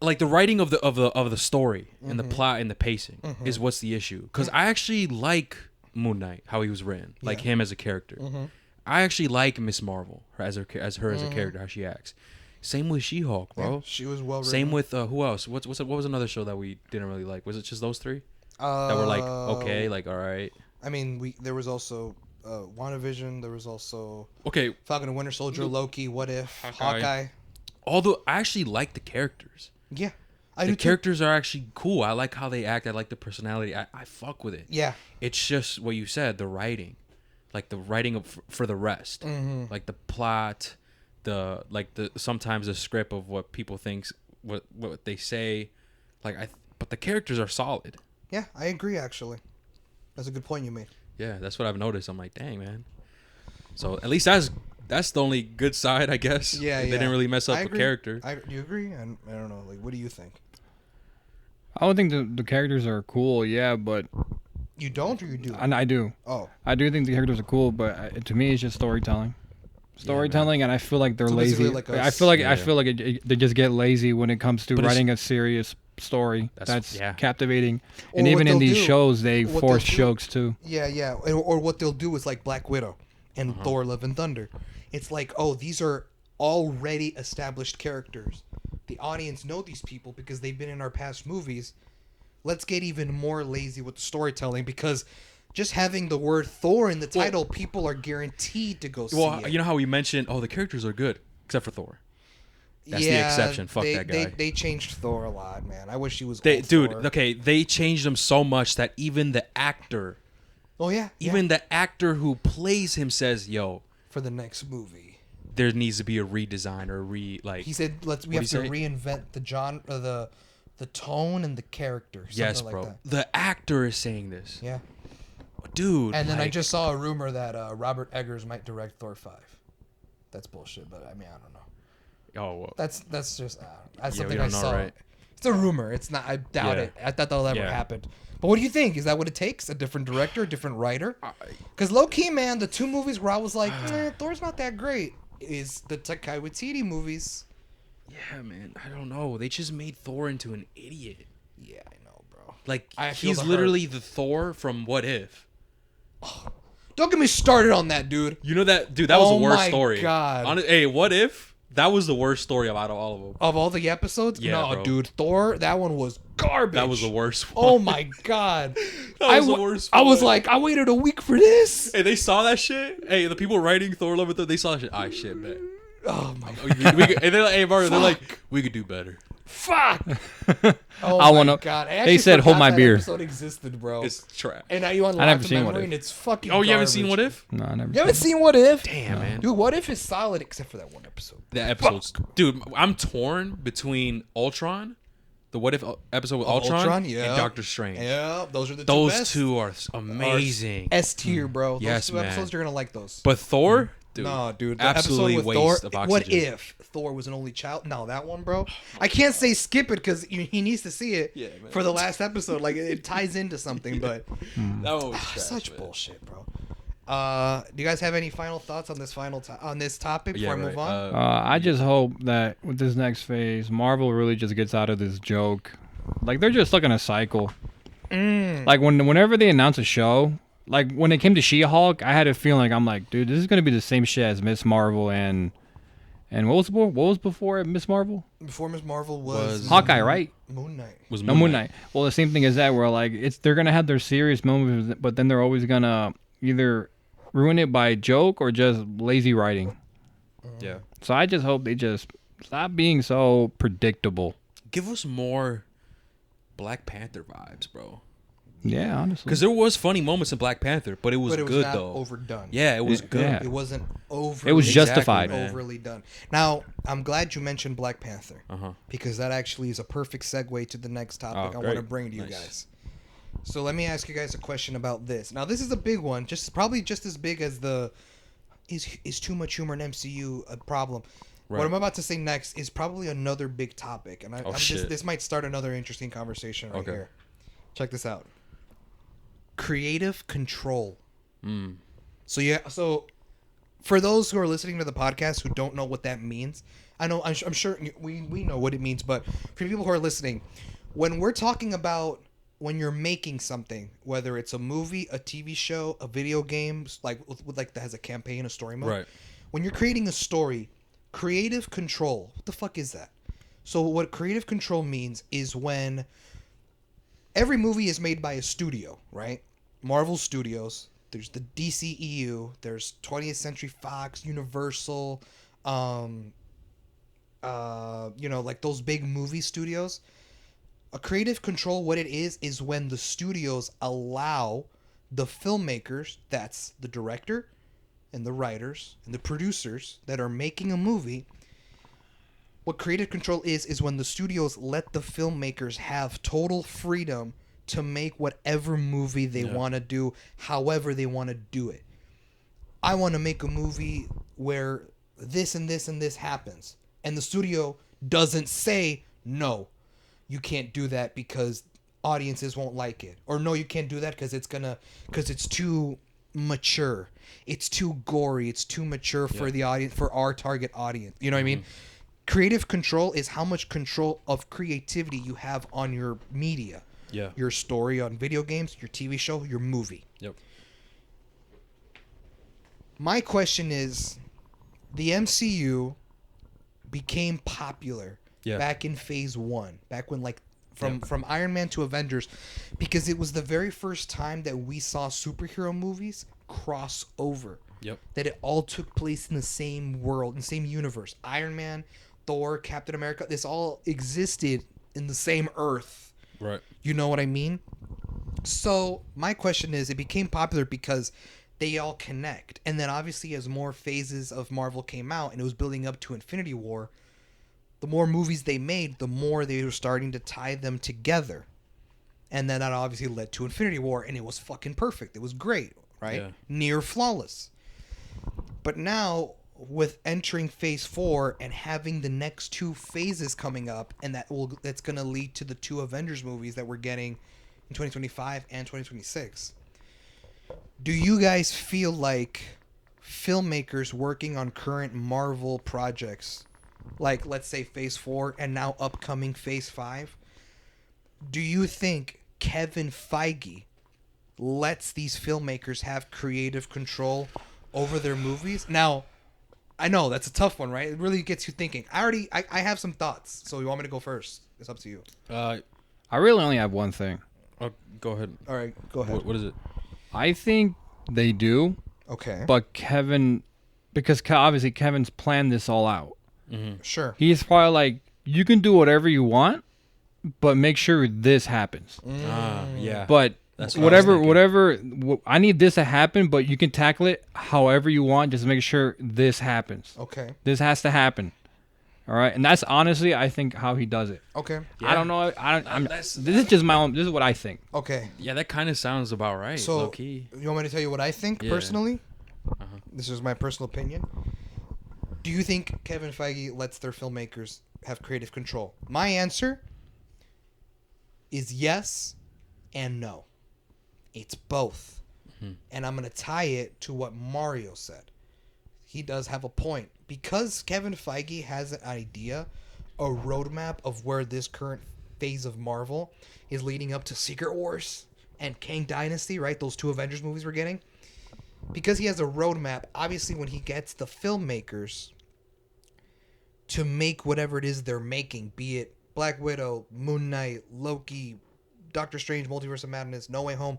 Like the writing of the story and the plot and the pacing is what's the issue. Because I actually like Moon Knight, how he was written, like him as a character. I actually like Miss Marvel as her as a character, how she acts. Same with She-Hulk, bro. Yeah, she was well written. Same with who else? What was another show that we didn't really like? Was it just those three that were like okay, like all right? I mean, there was also WandaVision. There was also Okay, Falcon and Winter Soldier, Loki, What If, Hawkeye. although I actually like the characters. Yeah, I The do too. characters are actually cool. I like how they act. I like the personality. I fuck with it. Yeah, It's just what you said, the writing. like the writing for the rest, like the plot, the sometimes the script of what people thinks, what they say, but the characters are solid. Yeah, I agree. Actually, that's a good point you made. Yeah, that's what I've noticed. I'm like, dang, man. So at least that's the only good side, I guess. Yeah, they didn't really mess up I a agree. character. Do you agree? I don't know. Like, what do you think? I don't think the characters are cool, yeah, but You don't, or you do? and I do. Oh, I do think the characters are cool, but to me, it's just storytelling. Storytelling, and I feel like they're So lazy. basically like I feel like they just get lazy when it comes to But writing a serious story that's yeah. captivating. Or And what even in they'll these do- shows, they what force they'll do- jokes too. yeah. Or what they'll do is like Black Widow and Thor: Love and Thunder. It's like, oh, these are already established characters. The audience know these people because they've been in our past movies. Let's get even more lazy with the storytelling because just having the word Thor in the title, people are guaranteed to go see it. You know how we mentioned, the characters are good except for Thor. That's the exception. Fuck that guy. They changed Thor a lot, man. I wish he was They, old dude, Thor. okay, they changed him so much that even the actor, Oh yeah, even the actor who plays him says, "Yo, for the next movie. there needs to be a redesign or He said, we have What'd to he say? reinvent the the tone and the character." Yes, something bro. Like that. The actor is saying this, Yeah. dude. And then I like, just saw a rumor that Robert Eggers might direct Thor 5. That's bullshit, but I mean, I don't know. well, That's just that's Yeah, we something don't I know, saw. right? It's a rumor. It's not. I doubt Yeah. it. I thought that'll ever Yeah. happen. But what do you think? Is that what it takes? A different director, a different writer? Because low key, man, the two movies where I was like, Thor's not that great, is the Taika Waititi movies. yeah, man. I don't know. They just made Thor into an idiot. Yeah, I know, bro. Like I feel he's the literally the Thor from What If. Don't get me started on that, dude. You know that, dude? That was Oh the worst my story. God. Hey, What If? That was the worst story out of all of them. Of all the episodes, Yeah, no, bro. dude, Thor, that one was garbage. That was the worst one. Oh my god, That was the worst I was one. like, I waited a week for this. Hey, they saw that shit. Hey, the people writing Thor: Love and Thunder, they saw that shit. Ah, shit, man. Oh my And they're like, hey, Mario, they're like, we could do better. fuck. Oh I my wanna- god, I they actually said, "Hold forgot my that beer." Episode existed, bro. It's trash. And now you unlocked never the seen What memory, If. and it's fucking. Oh, you haven't seen garbage. What If? No, I never. You haven't seen What If? Damn, man. Dude, What If is solid except for that one episode. The episodes, dude. I'm torn between Ultron, the What If episode with Ultron, yeah. and Doctor Strange. Yeah, those are the Those two best. two are amazing. S tier, bro. Those Yes, two man. episodes, you're gonna like those. But Thor, dude, No, dude. The absolutely episode with waste Thor, of oxygen. What if Thor was an only child? No, that one, bro. I can't say skip it because he needs to see it man. for the last episode. Like it ties into something, but That one was trash, such man. bullshit, bro. Do you guys have any final thoughts on this on this topic before I move on? I just hope that with this next phase, Marvel really just gets out of this joke. Like they're just stuck in a cycle. Like whenever they announce a show, like when it came to She-Hulk, I had a feeling I'm like, dude, this is gonna be the same shit as Miss Marvel and what was before Miss Marvel? Before Ms. Marvel was Hawkeye, right? Moon Knight. Was No, Moon Knight. Well, the same thing as that, where like they're gonna have their serious moments, but then they're always gonna either ruin it by joke or just lazy writing. Yeah. So I just hope they just stop being so predictable. Give us more Black Panther vibes, bro. Yeah, honestly. Because there was funny moments in Black Panther, but it was But it was good not though. overdone. Yeah, it was Yeah. good. Yeah. It wasn't over. It was Exactly, justified. man. overly done. Now, I'm glad you mentioned Black Panther Uh-huh. because that actually is a perfect segue to the next topic I want great. to bring to you Nice. guys. So let me ask you guys a question about this. Now, this is a big one, probably just as big as the is too much humor in MCU a problem. What Right. I'm about to say next is probably another big topic, and shit. this might start another interesting conversation right Okay. here. Check this out. Creative control. So for those who are listening to the podcast who don't know what that means, I'm sure we know what it means, but for people who are listening, when we're talking about when you're making something, whether it's a movie, a TV show, a video game, like that has a campaign, a story mode, Right. when you're creating a story, creative control, what the fuck is that? So what creative control means is when every movie is made by a studio, right? Marvel Studios, there's the DCEU, there's 20th Century Fox, Universal, like those big movie studios. A creative control, what it is when the studios allow the filmmakers, that's the director and the writers and the producers that are making a movie, what creative control is when the studios let the filmmakers have total freedom to make whatever movie they want to do, however they want to do it. I want to make a movie where this and this and this happens, and the studio doesn't say no, you can't do that because audiences won't like it, or no, you can't do that because it's too mature, it's too gory, it's too mature for the audience, for our target audience. You know what I mean? Creative control is how much control of creativity you have on your media. Yeah. Your story on video games, your TV show, your movie. Yep. My question is, the MCU became popular back in phase 1, back when from Iron Man to Avengers, because it was the very first time that we saw superhero movies cross over. Yep. That it all took place in the same world, in the same universe. Iron Man, Thor, Captain America, this all existed in the same Earth. Right. You know what I mean? So my question is, it became popular because they all connect. And then obviously as more phases of Marvel came out and it was building up to Infinity War, the more movies they made, the more they were starting to tie them together. And then that obviously led to Infinity War, and it was fucking perfect. It was great, right? Yeah. Near flawless. But now, with entering phase 4 and having the next 2 phases coming up, and that's going to lead to the 2 Avengers movies that we're getting in 2025 and 2026. Do you guys feel like filmmakers working on current Marvel projects, like let's say phase 4 and now upcoming phase 5, do you think Kevin Feige lets these filmmakers have creative control over their movies? Now, I know that's a tough one, right? It really gets you thinking. I have some thoughts, so you want me to go first? It's up to you. I really only have one thing. Go ahead. All right, go ahead. What is it? I think they do, Okay. but Kevin, because obviously Kevin's planned this all out. Sure. He's probably like, you can do whatever you want, but make sure this happens. Yeah. But That's what I was whatever, I need this to happen, but you can tackle it however you want. Just make sure this happens. Okay. This has to happen. All right, and that's honestly, I think, how he does it. Okay. I don't know. This is just my own. This is what I think. Okay. Yeah, that kind of sounds about right. So, low key. you want me to tell you what I think personally? This is my personal opinion. Do you think Kevin Feige lets their filmmakers have creative control? My answer is yes and no. It's both. And I'm going to tie it to what Mario said. He does have a point. Because Kevin Feige has an idea, a roadmap of where this current phase of Marvel is leading up to Secret Wars and Kang Dynasty, right? Those 2 Avengers movies we're getting. Because he has a roadmap, obviously when he gets the filmmakers to make whatever it is they're making, be it Black Widow, Moon Knight, Loki, Doctor Strange, Multiverse of Madness, No Way Home,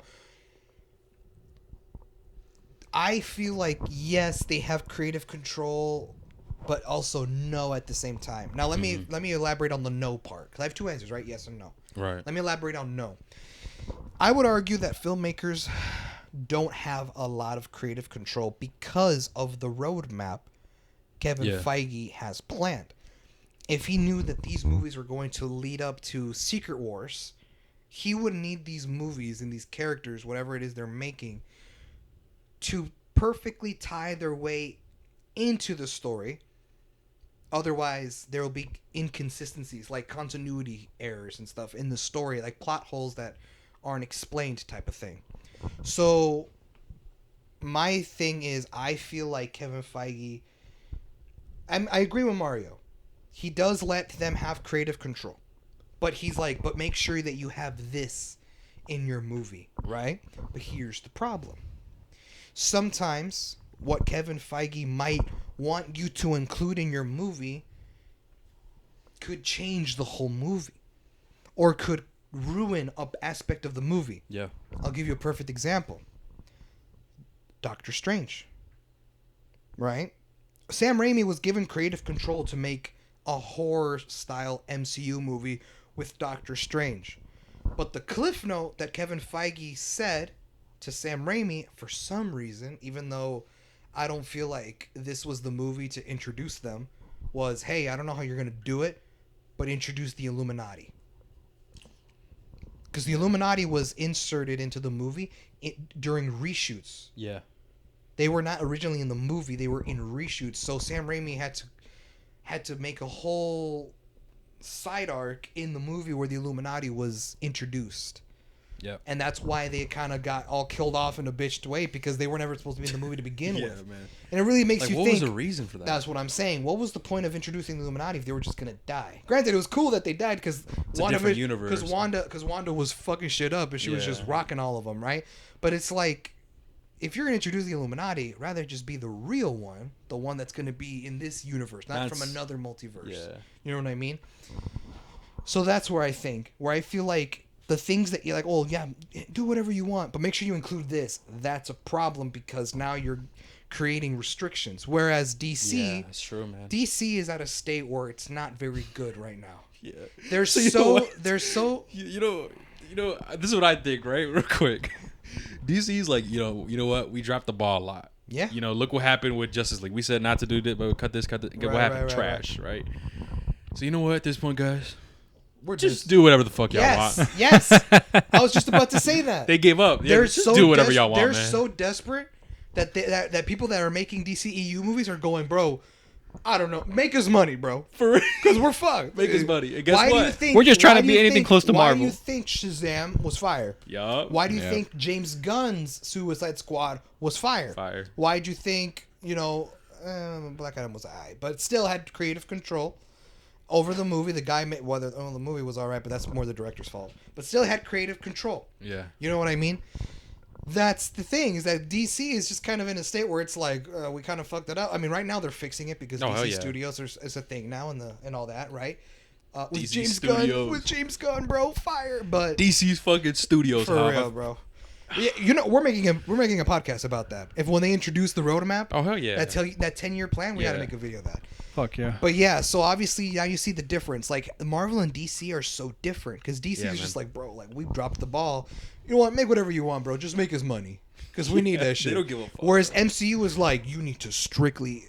I feel like, yes, they have creative control, but also no at the same time. Now, let me elaborate on the no part, because I have 2 answers, right? Yes and no. Right. Let me elaborate on no. I would argue that filmmakers don't have a lot of creative control because of the roadmap Kevin Feige has planned. If he knew that these movies were going to lead up to Secret Wars, he would need these movies and these characters, whatever it is they're making, to perfectly tie their way into the story. Otherwise, there will be inconsistencies, like continuity errors and stuff in the story, like plot holes that aren't explained type of thing. So, my thing is, I feel like Kevin Feige... I agree with Mario. He does let them have creative control. But he's like, but make sure that you have this in your movie, right? But here's the problem. Sometimes what Kevin Feige might want you to include in your movie could change the whole movie, or could ruin an aspect of the movie. Yeah. I'll give you a perfect example. Doctor Strange. Right? Sam Raimi was given creative control to make a horror-style MCU movie with Doctor Strange. But the cliff note that Kevin Feige said to Sam Raimi for some reason, even though I don't feel like this was the movie to introduce them, was, hey, I don't know how you're going to do it, but introduce the Illuminati. Because the Illuminati was inserted into the movie during reshoots. Yeah. They were not originally in the movie; they were in reshoots. So Sam Raimi had to make a whole side arc in the movie where the Illuminati was introduced. Yeah. And that's why they kind of got all killed off in a bitched way, because they were never supposed to be in the movie to begin Yeah, with. man. And it really makes Like, you what think. was the reason for that? That's what I'm saying. What was the point of introducing the Illuminati if they were just gonna die? Granted, it was cool that they died because a different universe. Because Wanda was fucking shit up and she was Yeah. just rocking all of them, right? But it's like, if you're gonna introduce the Illuminati, rather just be the real one, the one that's gonna be in this universe, not from another multiverse. Yeah. You know what I mean? So that's where I feel like the things that you're like, oh yeah, do whatever you want, but make sure you include this. That's a problem because now you're creating restrictions. Whereas DC, Yeah, that's true, man. DC is at a state where it's not very good right now. Yeah. They're So you know what? they're so You know, this is what I think, right? Real quick. DC's like, you know what? We dropped the ball a lot. Yeah. You know, look what happened with Justice League. We said not to do this, but we cut this. What happened? Trash, right? So you know what? At this point, guys, we're just do whatever the fuck y'all yes, want. yes. I was just about to say that. They gave up. Yeah, They're just so do whatever y'all want, They're man. so desperate that that people that are making DCEU movies are going, bro, I don't know, make us money, bro, For real. because we're fucked. Make us money. And guess why what? do you think We're just trying why to do be you anything think- close to why Marvel. do you think Shazam was fire? Yup. Why do you Yeah. think James Gunn's Suicide Squad was fire? Fire. Why do you think Black Adam was alright, but still had creative control over the movie? The guy made the movie was alright, but that's more the director's fault. But still had creative control. Yeah. You know what I mean? That's the thing, is that DC is just kind of in a state where it's like, we kind of fucked it up. I mean, right now they're fixing it because Oh, hell DC yeah. Studios is a thing now and all that, right? With DC James Studios. Gunn, with James Gunn, bro, fire. But DC's fucking studios, for huh? real, bro. Yeah, we're making a podcast about that. If when they introduce the roadmap, Oh hell yeah. that 10-year plan, we got to Yeah. make a video of that. Fuck yeah. But yeah, so obviously now you see the difference. Like Marvel and DC are so different because DC Yeah, is man. just like, bro, like we dropped the ball. You know what? Make whatever you want, bro. Just make us money because we need Yeah, that shit. they don't give a fuck, Whereas bro. MCU is like, you need to strictly,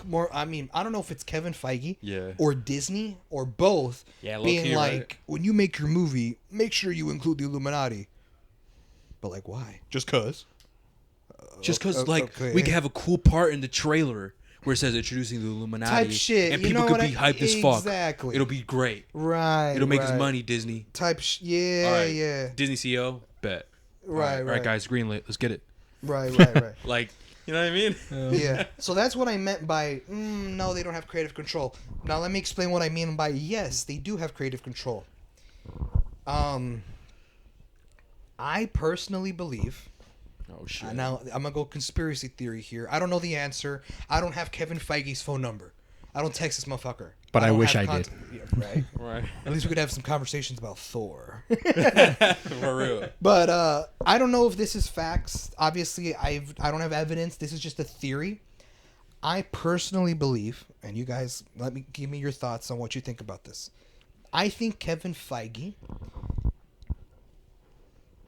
more. I mean, I don't know if it's Kevin Feige, Yeah. or Disney, or both. Yeah, being low-key, like, right? when you make your movie, make sure you include the Illuminati. But like, why? Just cause? Just because, okay. we can have a cool part in the trailer where it says introducing the Illuminati. Type shit, And you people know could what be I- hyped as fuck. exactly. It'll be great. Right. It'll make us right. money, Disney. Yeah, All right. yeah. Disney CEO, bet. Right, All right, guys, greenlit. Let's get it. Right. Like, you know what I mean? Yeah. So that's what I meant by no, they don't have creative control. Now let me explain what I mean by yes, they do have creative control. I personally believe. Oh shit. Now I'm gonna go conspiracy theory here. I don't know the answer. I don't have Kevin Feige's phone number. I don't text this motherfucker. But I don't wish have I did. Yeah, right. Right. At least we could have some conversations about Thor. For real. But I don't know if this is facts. Obviously, I don't have evidence. This is just a theory. I personally believe, and you guys, give me your thoughts on what you think about this. I think Kevin Feige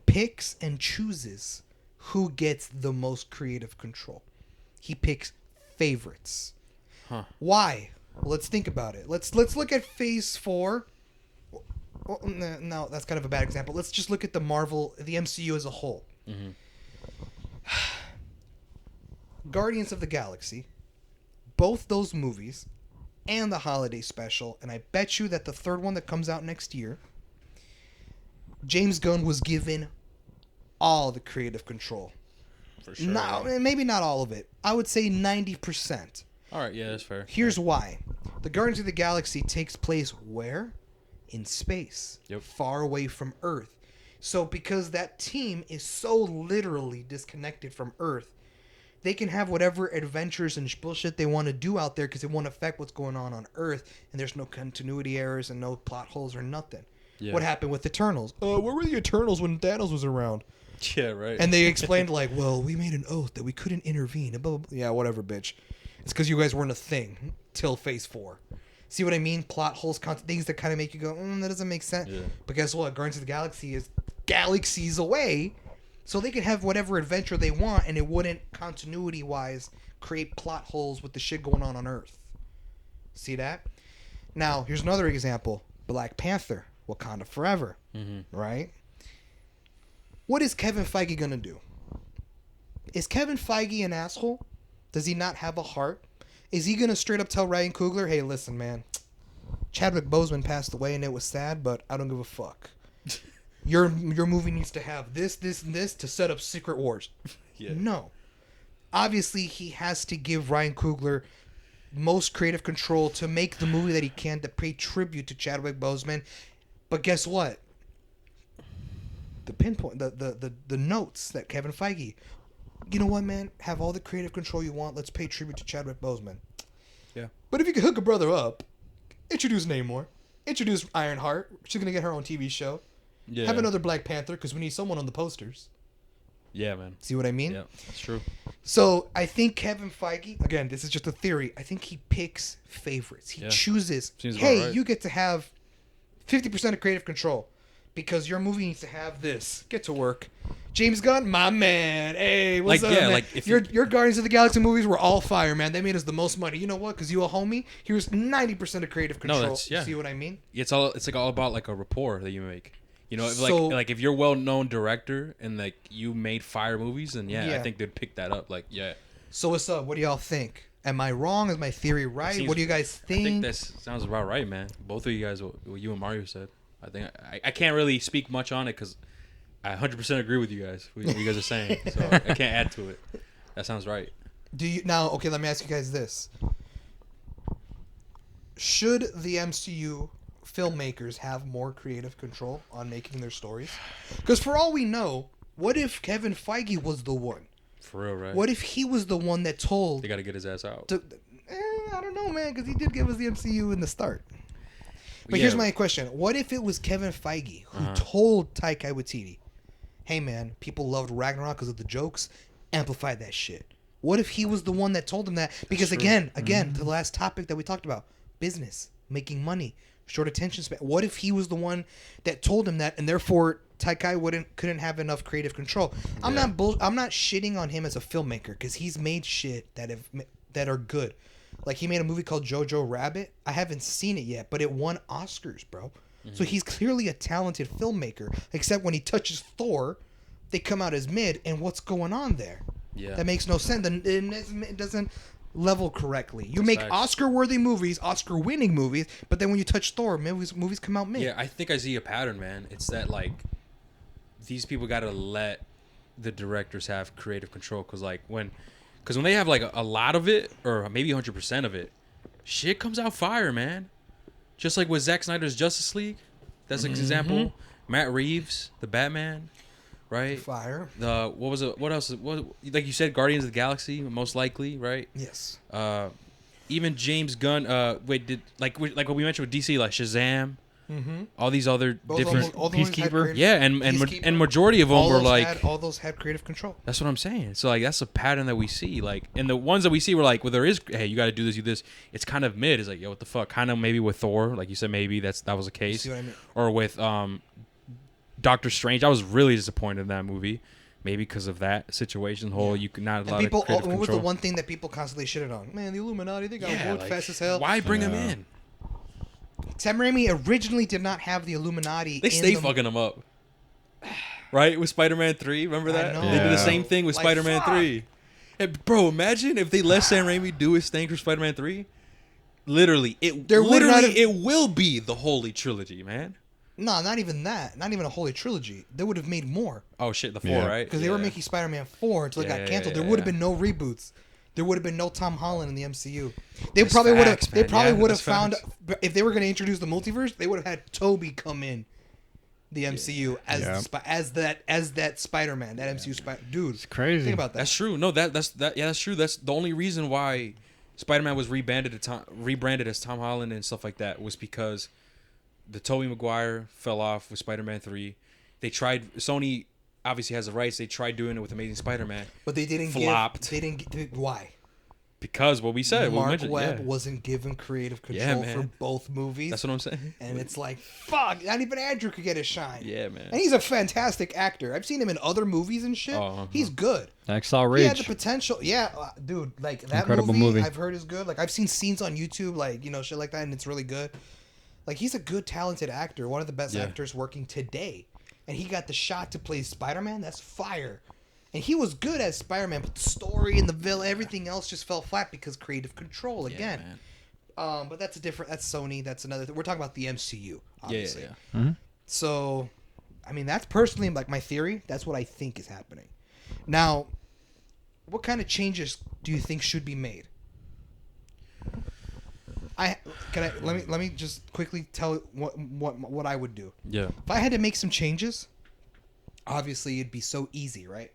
picks and chooses who gets the most creative control. He picks favorites. Huh. Why? Well, let's think about it. Let's look at Phase 4. Well, no, that's kind of a bad example. Let's just look at the MCU as a whole. Mm-hmm. Guardians of the Galaxy, both those movies, and the holiday special, and I bet you that the third one that comes out next year, James Gunn was given all the creative control. For sure. No, maybe not all of it. I would say 90%. All right, yeah, that's fair. Here's why. The Guardians of the Galaxy takes place where? In space. Yep. Far away from Earth. So because that team is so literally disconnected from Earth, they can have whatever adventures and bullshit they want to do out there because it won't affect what's going on Earth, and there's no continuity errors and no plot holes or nothing. Yeah. What happened with Eternals? Where were the Eternals when Thanos was around? Yeah, right. And they explained like, well, we made an oath that we couldn't intervene. Blah, blah, blah. Yeah, whatever, bitch. It's because you guys weren't a thing till Phase 4. See what I mean? Plot holes, things that kind of make you go, that doesn't make sense. Yeah. But guess what? Guardians of the Galaxy is galaxies away, So they could have whatever adventure they want, and it wouldn't, continuity-wise, create plot holes with the shit going on Earth. See that? Now, here's another example. Black Panther, Wakanda Forever, right? What is Kevin Feige going to do? Is Kevin Feige an asshole? Does he not have a heart? Is he going to straight up tell Ryan Coogler, hey, listen, man, Chadwick Boseman passed away and it was sad, but I don't give a fuck. Your movie needs to have this, and this to set up Secret Wars. Yeah. No. Obviously, he has to give Ryan Coogler most creative control to make the movie that he can to pay tribute to Chadwick Boseman. But guess what? The notes that Kevin Feige, you know what, man? Have all the creative control you want. Let's pay tribute to Chadwick Boseman. Yeah. But if you could hook a brother up, introduce Namor, introduce Ironheart. She's gonna get her own TV show. Yeah. Have another Black Panther because we need someone on the posters. Yeah, man. See what I mean? Yeah, that's true. So I think Kevin Feige, again, this is just a theory. I think he picks favorites. He chooses. Hey, right. You get to have 50% of creative control because your movie needs to have this. Get to work. James Gunn, my man. Hey, what's up, man? Like if your Guardians of the Galaxy movies were all fire, man. They made us the most money. You know what? Because you a homie. Here's 90% of creative control. No, that's, yeah. You see what I mean? It's like all about like a rapport that you make. You know, like if you're a well-known director and like you made fire movies, then I think they'd pick that up. Like, yeah. So what's up? What do y'all think? Am I wrong? Is my theory right? What do you guys think? I think that sounds about right, man. Both of you guys, what you and Mario said. I think I can't really speak much on it because I 100% agree with you guys. What you guys are saying, so I can't add to it. That sounds right. Do you now? Okay, let me ask you guys this: should the MCU filmmakers have more creative control on making their stories? Because for all we know, what if Kevin Feige was the one? For real, right? What if he was the one that told? They got to get his ass out. I don't know, man, because he did give us the MCU in the start. But here's my question: what if it was Kevin Feige who told Taika Waititi, "Hey, man, people loved Ragnarok because of the jokes. Amplify that shit." What if he was the one that told him that? Because again, the last topic that we talked about, business, making money. Short attention span. What if he was the one that told him that, and therefore Taika couldn't have enough creative control? I'm not shitting on him as a filmmaker because he's made shit that are good. Like he made a movie called Jojo Rabbit. I haven't seen it yet, but it won Oscars, bro. Mm-hmm. So he's clearly a talented filmmaker. Except when he touches Thor, they come out as mid. And what's going on there? Yeah, that makes no sense. It doesn't level correctly. You make Oscar-worthy movies, Oscar-winning movies, but then when you touch Thor, movies come out mid. Yeah, I think I see a pattern, man. It's that like these people got to let the directors have creative control because when they have like a lot of it or maybe 100% of it, shit comes out fire, man. Just like with Zack Snyder's Justice League, that's an example. Matt Reeves, the Batman. Right. Fire. What was it? What else? What, like you said, Guardians of the Galaxy, most likely, right? Yes. Even James Gunn. Like what we mentioned with DC, like Shazam. All these other different Peacekeeper. Yeah, and majority of them were like all those had creative control. That's what I'm saying. So like that's a pattern that we see. Like, and the ones that we see were like, well, there is, hey, you got to do this, do this. It's kind of mid. It's like, yo, what the fuck? Kind of maybe with Thor, like you said, maybe that was the case. See what I mean? Or with Doctor Strange. I was really disappointed in that movie. Maybe because of that situation, you could not allow creative control. What was the one thing that people constantly shitted on? Man, the Illuminati, they got wood fast as hell. Why bring them in? Sam Raimi originally did not have the Illuminati. They stay fucking them up. Right? With Spider-Man 3, remember that? They did the same thing with Spider-Man 3. And bro, imagine if they let Sam Raimi do his thing for Spider-Man 3. Literally, it will be the Holy Trilogy, man. No, not even that. Not even a Holy Trilogy. They would have made more. Oh, shit, the 4, right? Because they were making Spider-Man 4 until it got canceled. There would have been no reboots. There would have been no Tom Holland in the MCU. They probably would have found... If they were going to introduce the multiverse, they would have had Toby come in the MCU as that Spider-Man, that MCU Spider... Dude, it's crazy. Think about that. That's true. No, that's true. That's the only reason why Spider-Man was rebranded as Tom Holland and stuff like that was because... The Tobey Maguire fell off with Spider-Man 3. Sony obviously has the rights. They tried doing it with Amazing Spider-Man. But they didn't flopped. Why? Because what we said, we Mark mentioned, Webb yeah. wasn't given creative Yeah, control for man. both movies. That's what I'm saying. And it's like, fuck, not even Andrew could get a shine. Yeah, man. And he's a fantastic actor. I've seen him in other movies and shit. He's good. Hacksaw He had the Ridge. potential. Yeah, dude, like that Incredible movie, movie. I've heard is good. Like I've seen scenes on YouTube, like, you know, shit like that, and it's really good. Like he's a good, talented actor. One of the best actors working today. And he got the shot to play Spider-Man. That's fire. And he was good as Spider-Man, but the story and the villain, everything else just fell flat because creative control again. Man. But that's a different. That's Sony. That's another. We're talking about the MCU, obviously. Yeah. Mm-hmm. So, I mean, that's personally like my theory. That's what I think is happening. Now, what kind of changes do you think should be made? Let me just quickly tell what I would do. Yeah. If I had to make some changes, obviously it'd be so easy, right?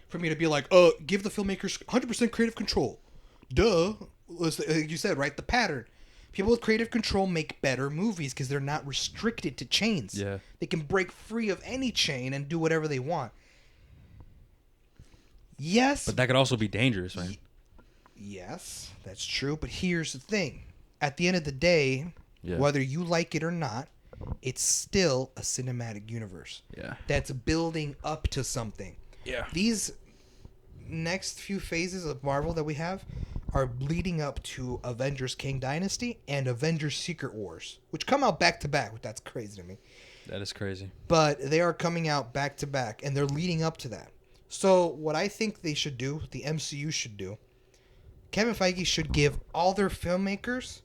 For me to be like, give the filmmakers 100% creative control. Duh. Like you said, right? The pattern. People with creative control make better movies because they're not restricted to chains. Yeah. They can break free of any chain and do whatever they want. Yes. But that could also be dangerous, man. Yes, that's true. But here's the thing. At the end of the day, whether you like it or not, it's still a cinematic universe. Yeah. That's building up to something. Yeah. These next few phases of Marvel that we have are leading up to Avengers King Dynasty and Avengers Secret Wars, which come out back to back. That's crazy to me. That is crazy. But they are coming out back to back, and they're leading up to that. So what I think they should do, the MCU should do, Kevin Feige should give all their filmmakers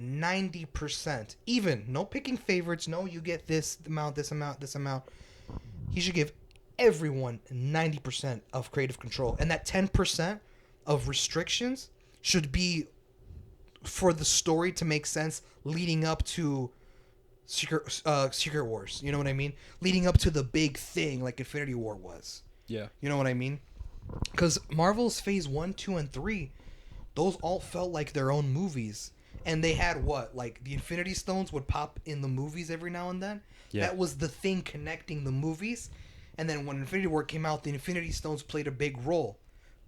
90%. Even, no picking favorites, no you get this amount, this amount, this amount. He should give everyone 90% of creative control. And that 10% of restrictions should be for the story to make sense leading up to Secret Wars. You know what I mean? Leading up to the big thing like Infinity War was. Yeah. You know what I mean? Because Marvel's Phase 1, 2, and 3, those all felt like their own movies. And they had what? Like, the Infinity Stones would pop in the movies every now and then? Yeah. That was the thing connecting the movies. And then when Infinity War came out, the Infinity Stones played a big role.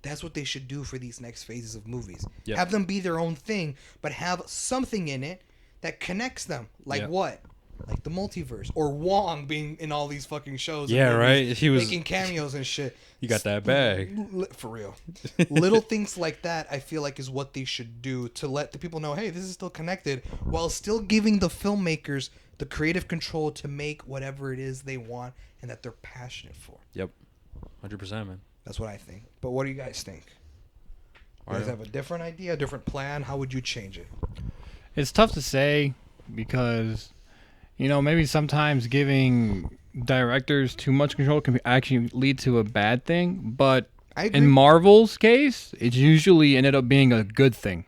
That's what they should do for these next phases of movies. Yep. Have them be their own thing, but have something in it that connects them. Like what? Like the multiverse. Or Wong being in all these fucking shows. Yeah, and right? movies, He was making cameos and shit. You got that bag. For real. Little things like that, I feel like, is what they should do to let the people know, hey, this is still connected, while still giving the filmmakers the creative control to make whatever it is they want and that they're passionate for. Yep. 100%, man. That's what I think. But what do you guys think? You guys Alright. have a different idea, a different plan? How would you change it? It's tough to say because, you know, maybe sometimes giving directors too much control can actually lead to a bad thing. But I agree. in Marvel's case, it's usually ended up being a good thing.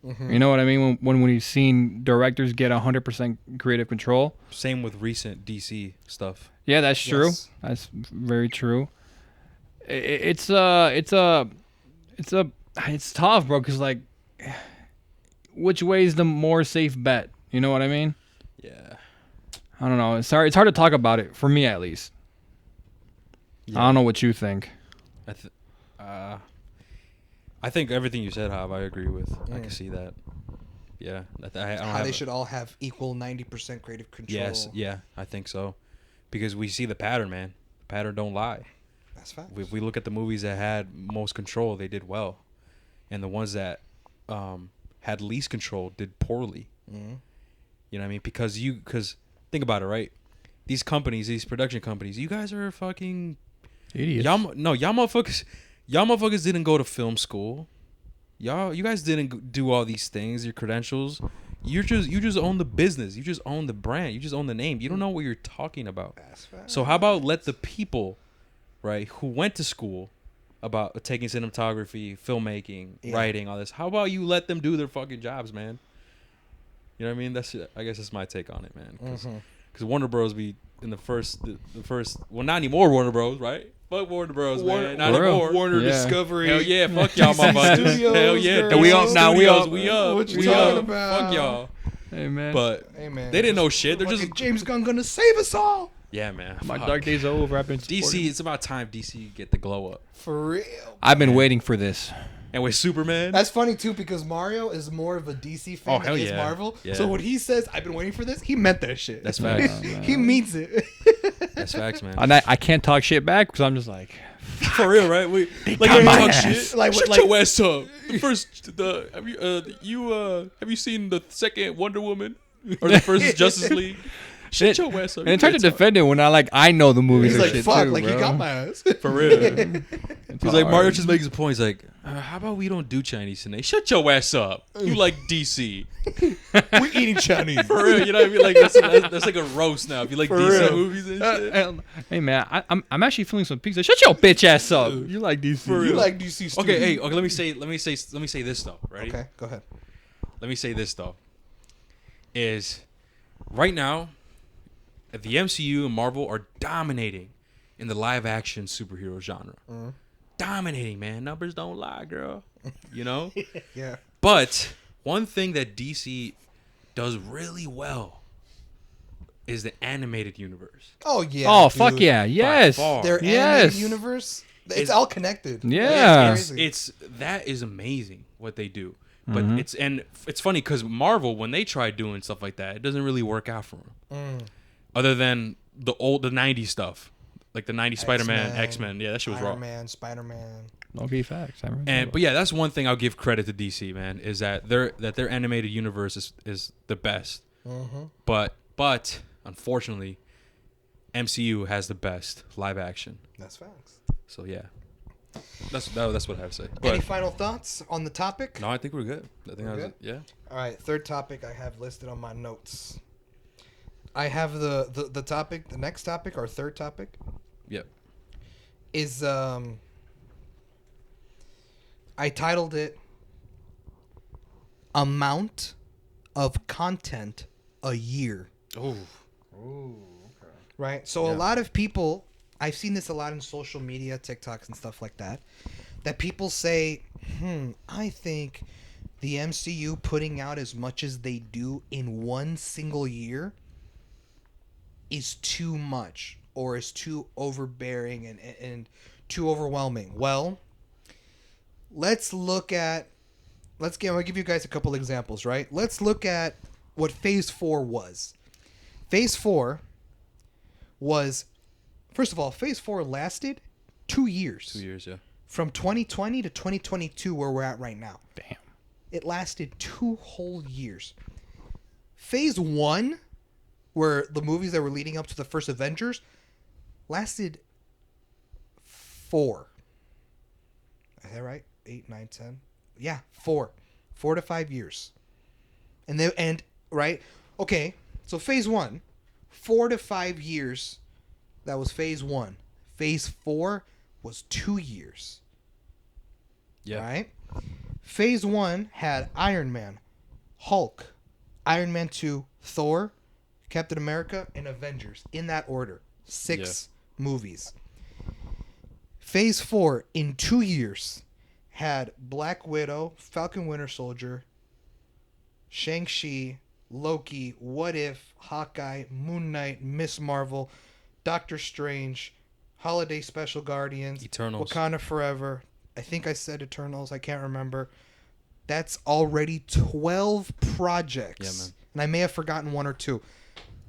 Mm-hmm. You know what I mean? When we've seen directors get 100% creative control. Same with recent DC stuff. Yeah, that's true. Yes. That's very true. It's tough, bro. Cause like, which way is the more safe bet? You know what I mean? Yeah. I don't know. It's hard to talk about it for me at least. Yeah. I don't know what you think. I think everything you said, Hav, I agree with. I Mm. can see that. Yeah. I don't How have they should all have equal 90% creative control. Yes. Yeah. I think so. Because we see the pattern, man. The pattern don't lie. That's fine. If we look at the movies that had most control, they did well. And the ones that had least control did poorly. Mm-hmm. You know what I mean? Because think about it, right? These companies, these production companies, you guys are fucking Idiots. y'all motherfuckers didn't go to film school. You guys didn't do all these things, your credentials. You just own the business. You just own the brand. You just own the name. You don't know what you're talking about. That's fine. So how about let the people, right, who went to school about taking cinematography, filmmaking, writing, all this. How about you let them do their fucking jobs, man? You know what I mean? I guess that's my take on it, man. Because Warner Bros. Be in the first, well, not anymore Warner Bros. Right? Fuck Warner Bros. Man, not anymore. Warner Yeah. Discovery. Hell yeah, fuck y'all, motherfuckers. Studios, Hell yeah, girls. and we up now. We up. What you We talking up. about? Fuck y'all. Hey man. But Hey, man. they didn't know shit. They're Fucking just James Gunn gonna save us all. yeah, man. my fuck. dark days are over. I've been DC. It's about time DC get the glow up. For real. I've been waiting for this. and with Superman. That's funny too because Mario is more of a DC fan than hell he is yeah. Marvel. Yeah. So when he says, "I've been waiting for this," he meant that shit. That's facts. He means it. That's facts, man. And I can't talk shit back because I'm just like, For real, right? We like got you my talk ass. shit. Like, Shut like- your ass up. Have you seen the second Wonder Woman or the first Justice League? Shut your ass up. and it tried to defend it when I know the movies. He's and like, shit "Fuck!" too, Like bro. he got my ass. For real. It's He's like, hard. Mario just makes a point. He's like, how about we don't do Chinese today? Shut your ass up. You like DC. We're eating Chinese. For real. You know what I mean? Like, that's like a roast now. If you like For DC real. movies and shit. Hey man, I'm actually feeling some pizza. Shut your bitch ass up. You like DC? For You real. like DC? Studios. Okay, hey, okay, let me say this though. Ready? Okay, go ahead. Let me say this though. Is right now, the MCU and Marvel are dominating in the live action superhero genre. Dominating, man. Numbers don't lie, girl. You know? Yeah. But one thing that DC does really well is the animated universe. Oh yeah. Oh dude. fuck yeah, yes. far. Their Yes. animated universe. It's all connected. Yeah. It's crazy. It's that is amazing what they do. But it's funny because Marvel, when they try doing stuff like that, it doesn't really work out for them. Other than the 90s stuff, like the 90s Spider-Man, X-Men. Yeah, that shit was raw. Iron Man, Spider-Man. Okay, facts. But yeah, that's one thing I'll give credit to DC, man, is that their animated universe is the best. But unfortunately, MCU has the best live action. That's facts. So yeah, that's what I have to say. Any But final thoughts on the topic? no, I think we're good. I think We're that was good? it. Yeah. All right, third topic I have listed on my notes. I have the topic, the next topic, our third topic Yep. is I titled it Amount of Content a Year. Oh. Right? So a Yeah. lot of people, I've seen this a lot in social media, TikToks and stuff like that, that people say, I think the MCU putting out as much as they do in one single year is too much or is too overbearing and too overwhelming. Well, I'm gonna give you guys a couple examples, right? Let's look at what Phase 4 was. Phase 4 was, first of all, Phase 4 lasted 2 years. 2 years, yeah. From 2020 to 2022, where we're at right now. Damn. It lasted 2 whole years. Phase 1, where the movies that were leading up to the first Avengers, lasted 4. Is that right? 8, 9, 10? Yeah, 4. 4 to 5 years. And right? Okay, so Phase 1, 4 to 5 years. That was Phase 1. Phase 4 was 2 years. Yeah. Right? Phase 1 had Iron Man, Hulk, Iron Man 2, Thor, Captain America, and Avengers. In that order. 6 movies. Phase 4, in 2 years, had Black Widow, Falcon Winter Soldier, Shang-Chi, Loki, What If, Hawkeye, Moon Knight, Miss Marvel, Doctor Strange, Holiday Special Guardians, Eternals. Wakanda Forever. I think I said Eternals. I can't remember. That's already 12 projects. Yeah, man. And I may have forgotten 1 or 2.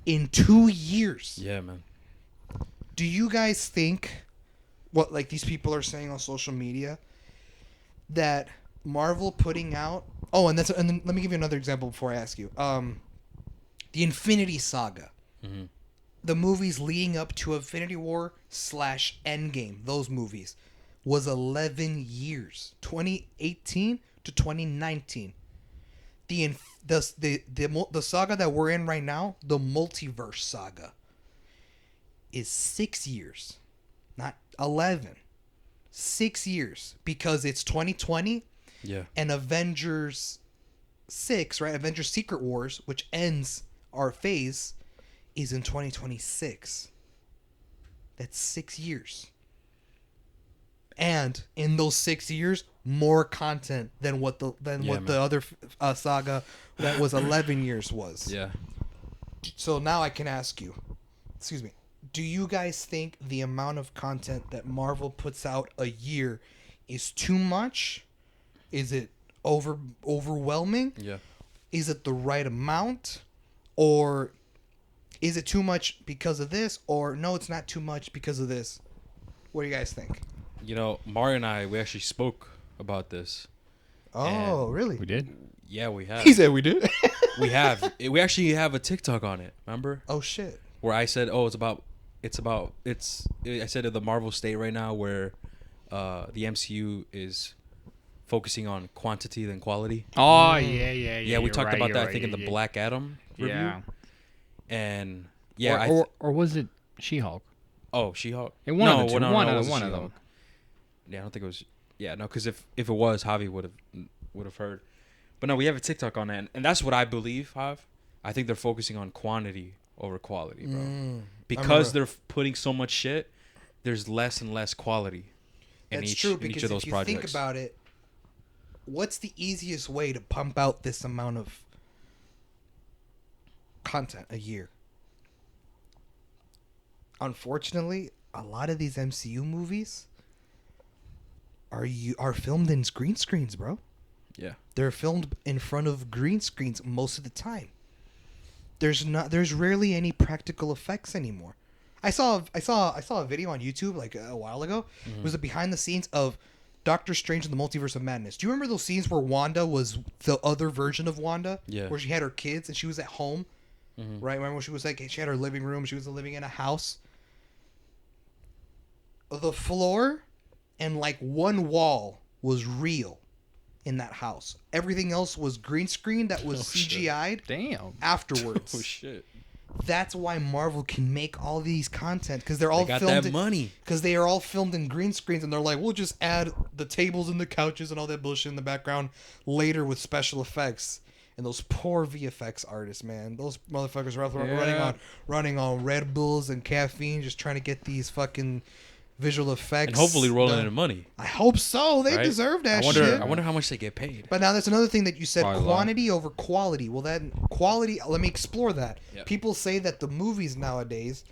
In 2 years. Yeah, man. Do you guys think what like these people are saying on social media that Marvel putting out and then let me give you another example before I ask you. The Infinity Saga. Mm-hmm. The movies leading up to Infinity War / Endgame, those movies, was 11 years. 2018 to 2019. The saga that we're in right now, the multiverse saga, is 6 years, not 11. 6 years, because it's 2020 Yeah. and Avengers 6, right? Avengers Secret Wars, which ends our phase, is in 2026. That's 6 years. And in those 6 years, more content than what the other saga that was 11 years was. Yeah. So now I can ask you, excuse me, do you guys think the amount of content that Marvel puts out a year is too much, Is it overwhelming? Yeah. Is it the right amount? Or is it too much because of this? Or no, it's not too much because of this? What do you guys think? You know, Mario and I, we actually spoke about this. Oh, really? We did. Yeah, we have. He said we did. We have. We actually have a TikTok on it. Remember? Oh, shit. Where I said, "Oh, I said of the Marvel state right now where the MCU is focusing on quantity than quality." Oh yeah. Yeah, we you're talked right, about you're that. right, I think in the yeah. Black Adam review. Yeah. And yeah, Or was it She-Hulk? She-Hulk. It one of the two. No, One it of wasn't them. She-Hulk. Yeah, I don't think it was. Yeah, no, because if it was, Javi would have heard. But no, we have a TikTok on that, and that's what I believe, Jav. I think they're focusing on quantity over quality, bro. Because they're putting so much shit, there's less and less quality in each true, because of those if you projects. think about it, what's the easiest way to pump out this amount of content a year? Unfortunately, a lot of these MCU movies are filmed in green screens, bro. Yeah. They're filmed in front of green screens most of the time. There's rarely any practical effects anymore. I saw a video on YouTube like a while ago. Mm-hmm. It was a behind the scenes of Doctor Strange and the Multiverse of Madness. Do you remember those scenes where Wanda was the other version of Wanda? Yeah. Where she had her kids and she was at home. Mm-hmm. Right? Remember when she was like, she had her living room, she was living in a house. The floor and like one wall was real in that house. Everything else was green screen that was CGI'd Damn. afterwards. Oh shit. That's why Marvel can make all these content, because they're all They got filmed that money. because they are all filmed in green screens, and they're like, we'll just add the tables and the couches and all that bullshit in the background later with special effects. And those poor VFX artists, man, those motherfuckers are running on Red Bulls and caffeine, just trying to get these fucking visual effects And hopefully rolling done. in money. I hope so. They Right? deserve that I wonder, shit. I wonder how much they get paid. But now there's another thing that you said, Probably a lot. quantity over quality. Well, then quality, let me explore that. Yep. People say that the movies nowadays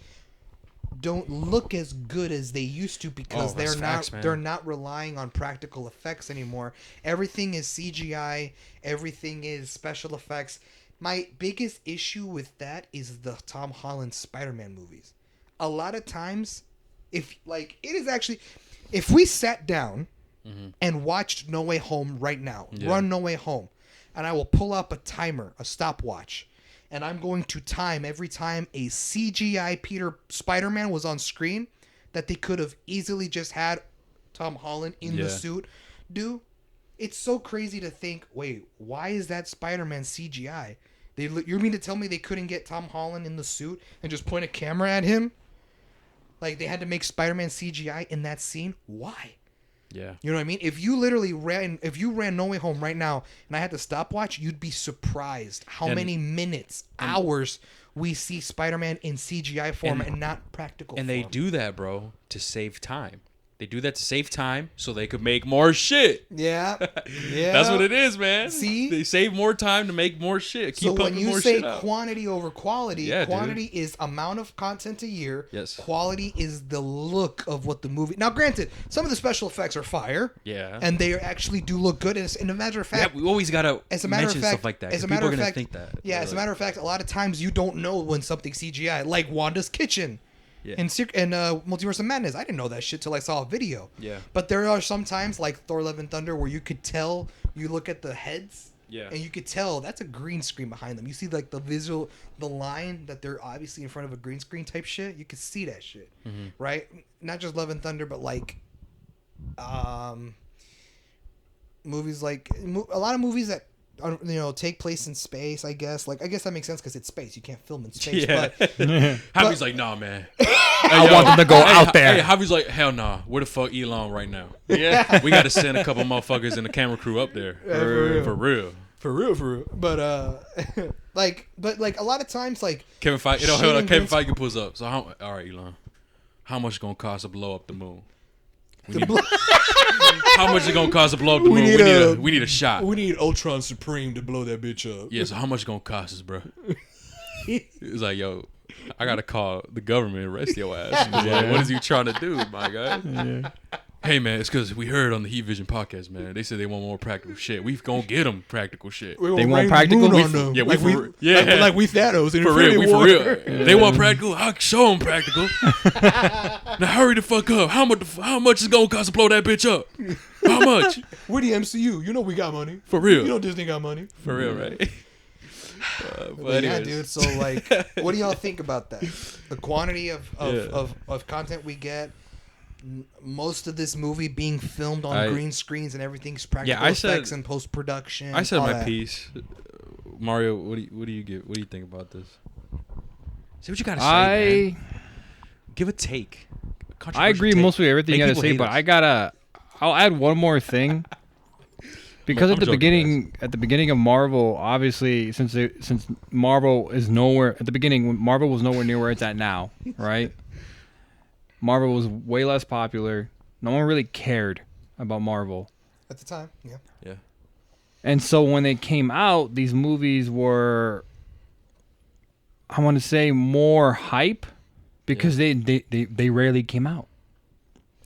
don't look as good as they used to because Oh, that's facts, man. they're not relying on practical effects anymore. Everything is CGI, everything is special effects. My biggest issue with that is the Tom Holland Spider-Man movies. A lot of times, if we sat down and watched No Way Home right now, run No Way Home, and I will pull up a timer, a stopwatch, and I'm going to time every time a CGI Peter Spider-Man was on screen that they could have easily just had Tom Holland in the suit do. It's so crazy to think, wait, why is that Spider-Man CGI? You mean to tell me they couldn't get Tom Holland in the suit and just point a camera at him? Like, they had to make Spider-Man CGI in that scene? Why? Yeah. You know what I mean? If you ran No Way Home right now and I had to stopwatch, you'd be surprised how many minutes, hours we see Spider-Man in CGI form and not practical And form. they do that, bro, to save time. They do that to save time so they could make more shit. Yeah. Yeah. That's what it is, man. See? They save more time to make more shit. Keep So when pumping you more say shit out. quantity over quality, Yeah, dude. quantity is amount of content a year. Yes. Quality is the look of what the movie. Now, granted, some of the special effects are fire. Yeah. And they actually do look good. And a matter of fact, we always gotta as a matter mention of fact, stuff like that. As a 'cause matter people of are fact, gonna think that. yeah. As a matter of fact, a lot of times you don't know when something's CGI, like Wanda's kitchen. Yeah. In Multiverse of Madness, I didn't know that shit till I saw a video. Yeah. But there are some times, like Thor: Love and Thunder, where you could tell. You look at the heads. Yeah. And you could tell that's a green screen behind them. You see like the line that they're obviously in front of a green screen type shit. You could see that shit, right? Not just Love and Thunder, but like, movies like a lot of movies that take place in space. I guess that makes sense because it's space. You can't film in space. Yeah. But Javi's like, nah, man. I want them to go out there. Hey, Javi's like, hell nah. Where the fuck Elon right now? Yeah. We got to send a couple motherfuckers in the camera crew up there. For real. For real. But like a lot of times, like Kevin Feige, shit hold on. in Kevin green Feige pulls up. So all right, Elon. How much gonna cost to blow up the moon? How much it gonna cost to blow up the moon? We need a shot. We need Ultron Supreme to blow that bitch up. Yeah, so how much it gonna cost us, bro? It's like, yo, I gotta call the government and arrest your ass. Like, what is you trying to do, my guy? Hey man, it's because we heard on the Heat Vision podcast, man. They said they want more practical shit. We gonna get them practical shit. They want practical? Yeah, like we Thanos in for real. Infinity We for War. real. They want practical. I'll show them practical. Now hurry the fuck up. How much is gonna cost to blow that bitch up? How much? We're the MCU. You know we got money. For real. You know Disney got money. For real, right? But yeah, dude. So like, what do y'all think about that? The quantity of content we get. Most of this movie being filmed on green screens and everything's practical effects and post production. I said my piece. Mario, what do you think about this? Say what you gotta say, man. Give a take. I agree mostly with everything you gotta say, but I'll add one more thing. Because at the beginning of Marvel, obviously, since Marvel is nowhere at the beginning, Marvel was nowhere near where it's at now, right? Marvel was way less popular. No one really cared about Marvel at the time. Yeah. Yeah. And so when they came out, these movies were, I want to say, more hype because they rarely came out.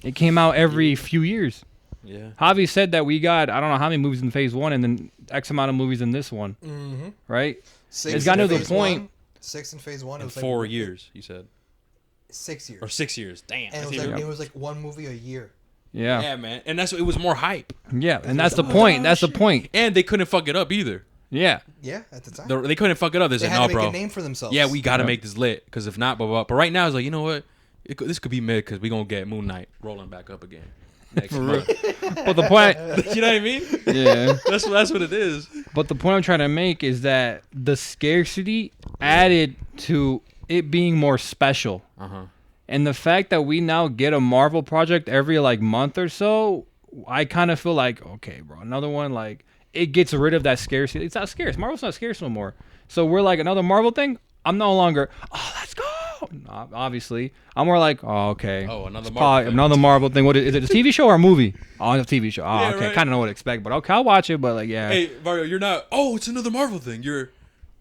It came out every few years. Yeah. Javi said that we got, I don't know how many movies in phase one and then X amount of movies in this one. Mm-hmm. Right? It's got to the point. 6 in phase one. It was 4 years, you said. 6 years. Or 6 years. Damn. And it was like one movie a year. Yeah. Yeah, man. And it was more hype. Yeah, and that's the point. That's the point. And they couldn't fuck it up either. Yeah. Yeah, at the time. They couldn't fuck it up. They said, had to no, make bro. a name for themselves. Yeah, we got to make this lit. Because if not, blah, blah. But right now, it's like, you know what? This could be mid because we're going to get Moon Knight rolling back up again. Next month. But the point... You know what I mean? Yeah. That's what it is. But the point I'm trying to make is that the scarcity added to it being more special. Uh-huh. And the fact that we now get a Marvel project every like month or so, I kind of feel like, okay, bro, another one, like it gets rid of that scarcity. It's not scarce. Marvel's not scarce no more. So we're like another Marvel thing. I'm no longer, oh, let's go. No, obviously, I'm more like, oh, okay. Oh, another Marvel thing. What is it? A TV show or a movie? Oh, it's a TV show. Oh, Yeah, okay. right. Kind of know what to expect, but okay, I'll watch it. But like, yeah. Hey, Mario, you're not, oh, it's another Marvel thing.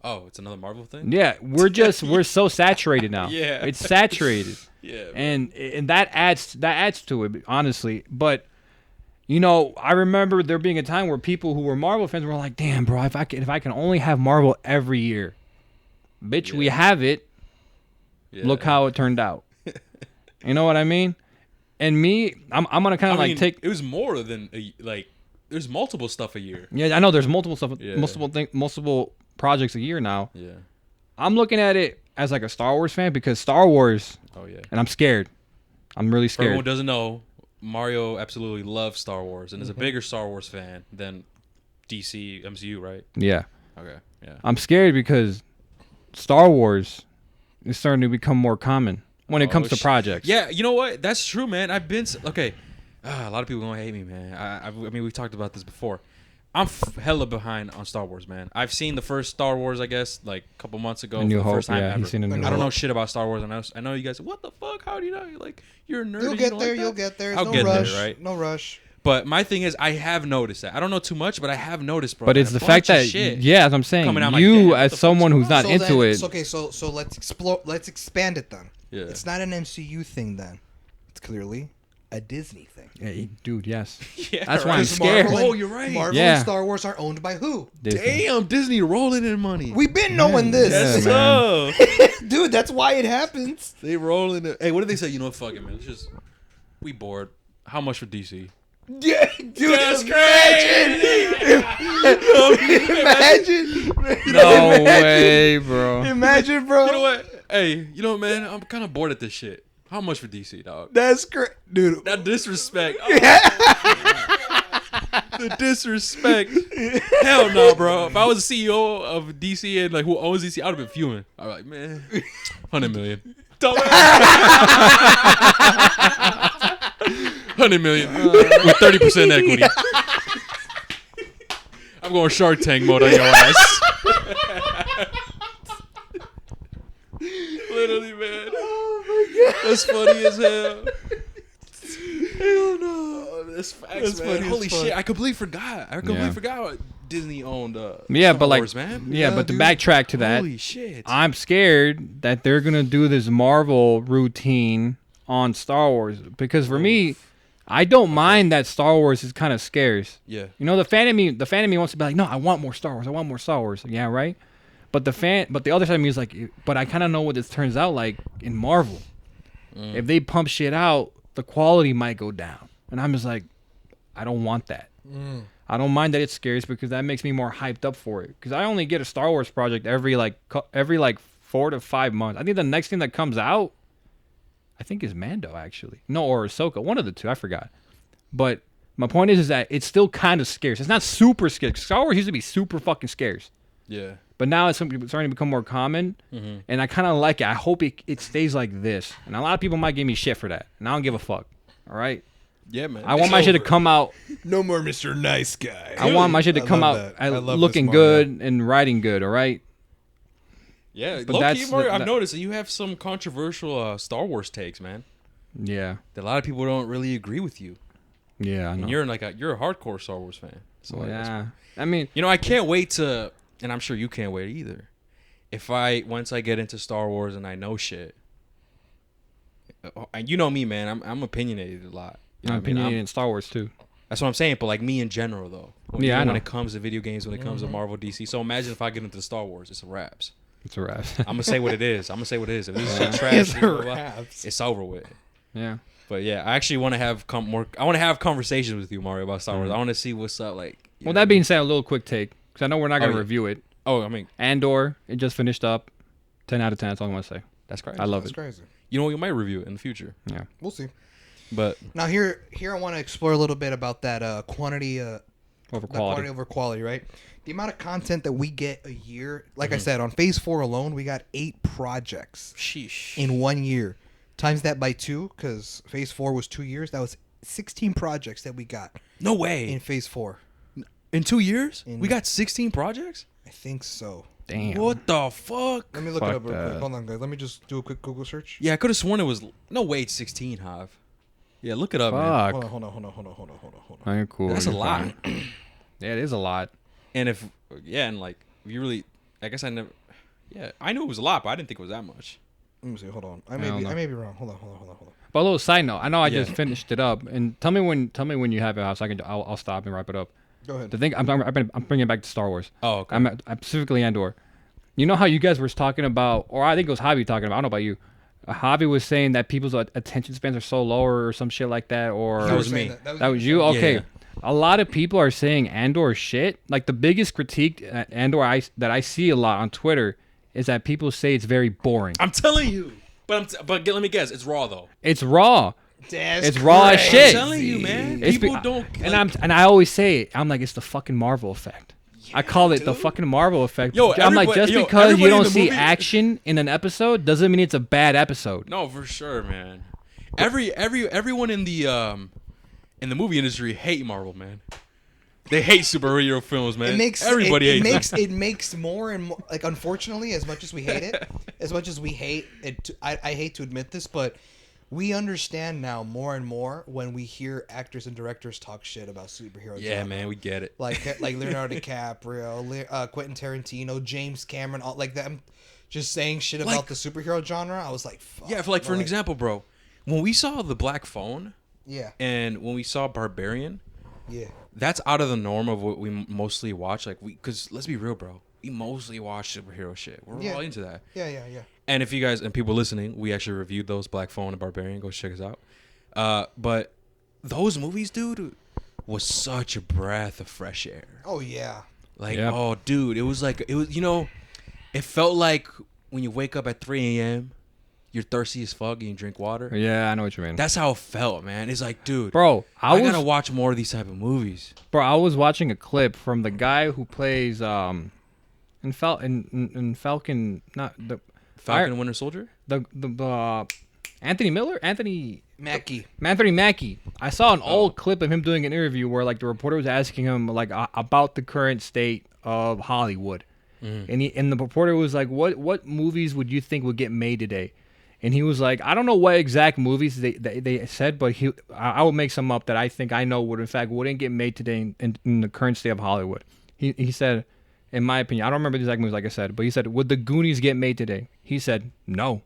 It's another Marvel thing? Yeah, we're so saturated now. Yeah. It's saturated. Yeah. And that adds to it, honestly. But you know, I remember there being a time where people who were Marvel fans were like, "Damn, bro, if I can only have Marvel every year, bitch, we have it. Yeah. Look how it turned out." You know what I mean? And me, I'm gonna kind of take. It was more than there's multiple stuff a year. Yeah, I know there's multiple stuff, Yeah. multiple projects a year now. Yeah. I'm looking at it as like a Star Wars fan because Star Wars. Oh yeah. And I'm scared. I'm really For everyone scared. who doesn't know, Mario absolutely loves Star Wars and is a bigger Star Wars fan than DC, MCU, right? Yeah. Okay. Yeah. I'm scared because Star Wars is starting to become more common when it comes to projects. Yeah, you know what? That's true, man. I've been okay. A lot of people gonna hate me, man. I mean, we've talked about this before. I'm hella behind on Star Wars, man. I've seen the first Star Wars, I guess, like a couple months ago. A New for the Hope, first time yeah, ever. he's seen A New I don't know Hope. shit about Star Wars, and I know you guys. What the fuck? How do you know? You're a nerd. You'll and get don't there. like You'll that? get there. I'll No get rush. there, right? No rush. But my thing is, I have noticed that. I don't know too much, but I have noticed, bro. But it's a the fact bunch of that, shit yeah, as I'm saying, coming out, like, you damn, what as the fuck's someone going who's not So into then, it, Okay, so let's explore. Let's expand it then. Yeah. It's not an MCU thing then. It's clearly a Disney thing. yeah, dude, yes. Yeah, That's why I'm right. Because scared. Marvel and- Oh, you're right. Marvel Yeah. and Star Wars are owned by who? Disney. Damn, Disney rolling in money. We've been knowing this, Yes, Yeah, so. dude. That's why it happens. They rolling it. Hey, what did they say? You know what? Fuck it, man. It's just we bored. How much for DC? Yeah, dude. That's Imagine. No way, bro. Imagine, bro. You know what? Hey, you know what, man? I'm kind of bored at this shit. How much for DC, dog? That's great, dude. That disrespect. The disrespect. Hell no, bro. If I was the CEO of DC and like who owns DC, I would have been fuming. I'd be like, man, 100 million. 100 million with 30% equity. I'm going Shark Tank mode on your ass. Literally, man. That's funny as hell. Hell no. That's facts, That's man. funny as Holy fuck. shit. I completely forgot. Yeah. What Disney owned Yeah, Star but like, Wars, man. yeah, Yeah, but to dude. backtrack to that, Holy shit. I'm scared that they're gonna do this Marvel routine on Star Wars because for me, I don't mind that Star Wars is kind of scarce. Yeah. You know, the fan in me wants to be like, no, I want more Star Wars. I want more Star Wars. Yeah, right. But the other side of me is like, but I kind of know what this turns out like in Marvel. If they pump shit out, the quality might go down, and I'm just like, I don't want that. I don't mind that it's scarce because that makes me more hyped up for it. Because I only get a Star Wars project every 4 to 5 months. I think the next thing that comes out, I think is Mando actually. No, or Ahsoka. One of the two. I forgot. But my point is that it's still kind of scarce. It's not super scarce. Star Wars used to be super fucking scarce. Yeah. But now it's starting to become more common, and I kind of like it. I hope it stays like this. And a lot of people might give me shit for that, and I don't give a fuck. All right? Yeah, man. I want my shit to come out. No more Mr. Nice Guy. I want my shit to I come love out that. I love looking this Mario. good and writing good. All right? Yeah, But low key, that's Mario, the- I've noticed that you have some controversial Star Wars takes, man. Yeah. That a lot of people don't really agree with you. Yeah, I know. And you're a hardcore Star Wars fan. So like, Yeah. I mean, you know, I can't wait to, and I'm sure you can't wait either. Once I get into Star Wars and I know shit, and you know me, man, I'm opinionated a lot. You know I'm what I mean? opinionated in Star Wars too. That's what I'm saying. But like me in general, though. Yeah, I when know. it comes to video games, when it comes to Marvel, DC. So imagine if I get into Star Wars, it's a wraps. It's a wrap. I'm gonna say what it is. If this is shit trash, blah, blah, blah, it's over with. Yeah. But yeah, I actually want to have I want to have conversations with you, Mario, about Star Wars. I want to see what's up. Like, you Well, know. that being said, a little quick take because I know we're not gonna yeah. review it. Oh, I mean, Andor, it just finished up. 10 out of 10. That's all I want to say. that's crazy. I love That's it. crazy. You know, you might review it in the future. Yeah. We'll see. But Now here I want to explore a little bit about that quantity Over the quality. quantity over quality, right? The amount of content that we get a year, like I said, on Phase 4 alone, we got 8 projects sheesh. in 1 year. Times that by 2, because Phase 4 was 2 years. That was 16 projects that we got No way. in Phase 4. In 2 years, In- we got 16 projects. I think so. Damn. What the fuck? Let me look Fuck it up real quick. that. Hold on, guys. Let me just do a quick Google search. Yeah, I could have sworn it was no way. It's 16, Hav. Yeah, look it up, man. Fuck. Hold on. Alright, cool. That's a You're lot. fine. Yeah, it is a lot. And if like if you really, I guess I never. Yeah, I knew it was a lot, but I didn't think it was that much. Let me see. Hold on. I don't know. may be wrong. Hold on. But a little side note, I know I Yeah. just finished it up, and tell me when you have it out, so I'll stop and wrap it up. Go ahead. The thing I'm bringing it back to Star Wars. Oh, okay. I'm specifically Andor. You know how you guys were talking about, or I think it was Javi talking about. I don't know about you. Javi was saying that people's attention spans are so lower, or some shit like that, or That was me. That was you? Okay. yeah. A lot of people are saying Andor is shit. Like the biggest critique at Andor that I see a lot on Twitter is that people say it's very boring. I'm telling you. But let me guess. It's raw though. It's raw. That's It's raw as crazy. shit. I'm telling you, man. It's People be- don't. And I always say it. I'm like, it's the fucking Marvel effect. I call it the dude. fucking Marvel effect. Yo, I'm like, everybody- just yo, because you everybody in don't the see movie- action in an episode doesn't mean it's a bad episode. No, for sure, man. Everyone in the movie industry hate Marvel, man. They hate superhero films, man. It makes Everybody it, hates it makes more and more, like, unfortunately, as much as we hate it, as much as we hate it, I hate to admit this, but we understand now more and more when we hear actors and directors talk shit about superhero. Yeah, genre. man, we get it. like Leonardo DiCaprio, Quentin Tarantino, James Cameron, all like them, just saying shit about Like- the superhero genre. I was like, fuck. Yeah, for an Like, example, bro, when we saw The Black Phone Yeah, and when we saw Barbarian, yeah. that's out of the norm of what we mostly watch. Like because let's be real, bro, we mostly watch superhero shit. We're Yeah. all into that. Yeah. And if you guys and people listening, we actually reviewed those Black Phone and Barbarian. Go check us out. But those movies, dude, was such a breath of fresh air. Oh yeah. Like, Yep. oh, dude, it was it felt like when you wake up at 3 a.m., you're thirsty as fuck and you drink water. Yeah, I know what you mean. That's how it felt, man. It's like, dude, Bro, I gotta watch more of these type of movies. I was watching a clip from the guy who plays in Falcon, not the Falcon and Winter Soldier? the Anthony Mackie. I saw an old clip of him doing an interview where like the reporter was asking him like about the current state of Hollywood, and the reporter was like, "What movies would you think would get made today?" And he was like, "I don't know what exact movies they said, but I would make some up that I think I know wouldn't get made today in the current state of Hollywood." He said, in my opinion, I don't remember the exact movies like I said, but he said, "Would the Goonies get made today?" He said, "No."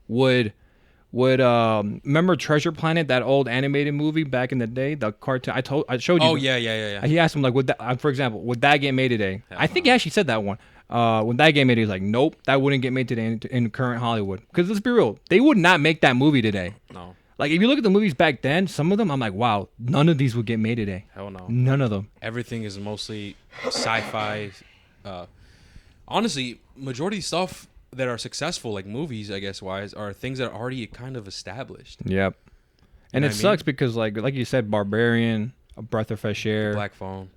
Would would remember Treasure Planet, that old animated movie back in the day, the cartoon. I showed you. Oh yeah. He asked him like, would that, for example, would that get made today? Hell I think no. he actually said that one. When that get made, he was like, nope, that wouldn't get made today in current Hollywood. Because let's be real, they would not make that movie today. No, Like if you look at the movies back then, some of them I'm like, wow, none of these would get made today. hell no. None of them. Everything is mostly sci-fi. Honestly, majority of stuff that are successful, like movies, I guess wise, are things that are already kind of established. Yep. And know it what I sucks mean? because like you said, Barbarian, A Breath of Fresh Air,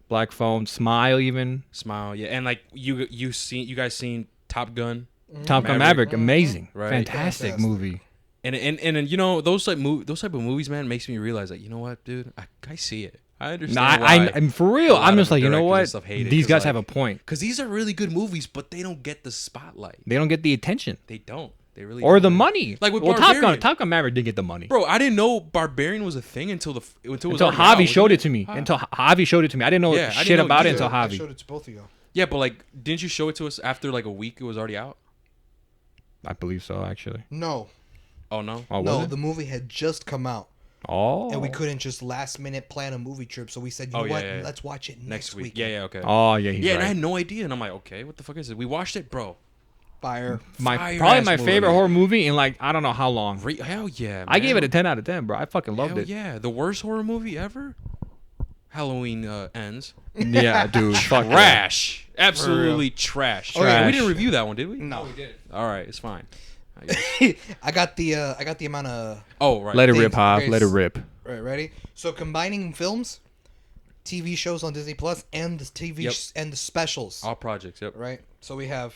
Black Phone, Smile, even Smile, yeah, and like you guys seen Top Gun, Top Gun Maverick, amazing, Right. fantastic Fantastic. movie. and you know those type of movies, man, makes me realize like, you know what, dude, I see it. I understand. Nah, I'm for real. a lot I'm of just like, you know directors and what? stuff hate it, These 'cause, guys like, have a point. because these are really good movies, but they don't get the spotlight. They don't get the attention They don't. They really or the don't. money. Like with well, Barbarian. Top Gun Maverick did get the money. Bro, I didn't know Barbarian was a thing until it was Until already out, Javi showed wasn't it to me. Until Javi showed it to me. I didn't know Yeah, I didn't shit know about it either. until I Javi. showed it to both of y'all. Yeah, but like, didn't you show it to us after like a week it was already out? I believe so, actually. No, Oh no. Oh, no, was it? the movie had just come out, Oh. and we couldn't just last minute plan a movie trip. So we said, you Oh, know yeah, what? yeah, yeah. Let's watch it next week. Yeah, okay. Oh yeah, he's yeah, right. and I had no idea, and I'm like, okay, what the fuck is it? We watched it, bro. Fire. Fire Probably ass my favorite movie. horror movie in like I don't know how long. Hell yeah, man. I gave it a 10 out of 10, bro. I fucking loved Hell it. yeah, the worst horror movie ever. Halloween ends. Yeah, dude. Fuck that. Trash. Absolutely trash. Oh, yeah, we Trash. didn't review that one, did we? No, All right, it's fine. I guess. I got the amount of Oh right. Let it Things- rip, Hob. okay, Let it rip. right. Ready? So combining films, TV shows on Disney Plus, and the TV Yep. and the specials. All projects. Yep. Right. So we have.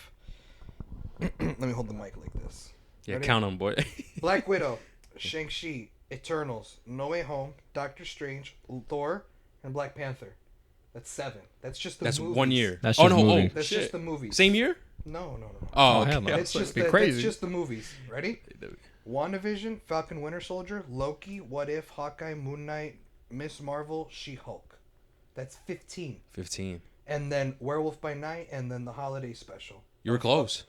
Let me hold the mic like this. Yeah, Ready? count them, boy. Black Widow, Shang-Chi, Eternals, No Way Home, Doctor Strange, Thor, and Black Panther. That's 7. That's just the That's movies. 1 year. That's oh just no! movie. Oh That's shit. just the movies. Same year? No. Oh, hell okay. no. I It's was just be the, crazy. That's just the movies. Ready? WandaVision, Falcon Winter Soldier, Loki, What If, Hawkeye, Moon Knight, Miss Marvel, She-Hulk. That's 15. 15. And then Werewolf by Night, and then the holiday special. You were close.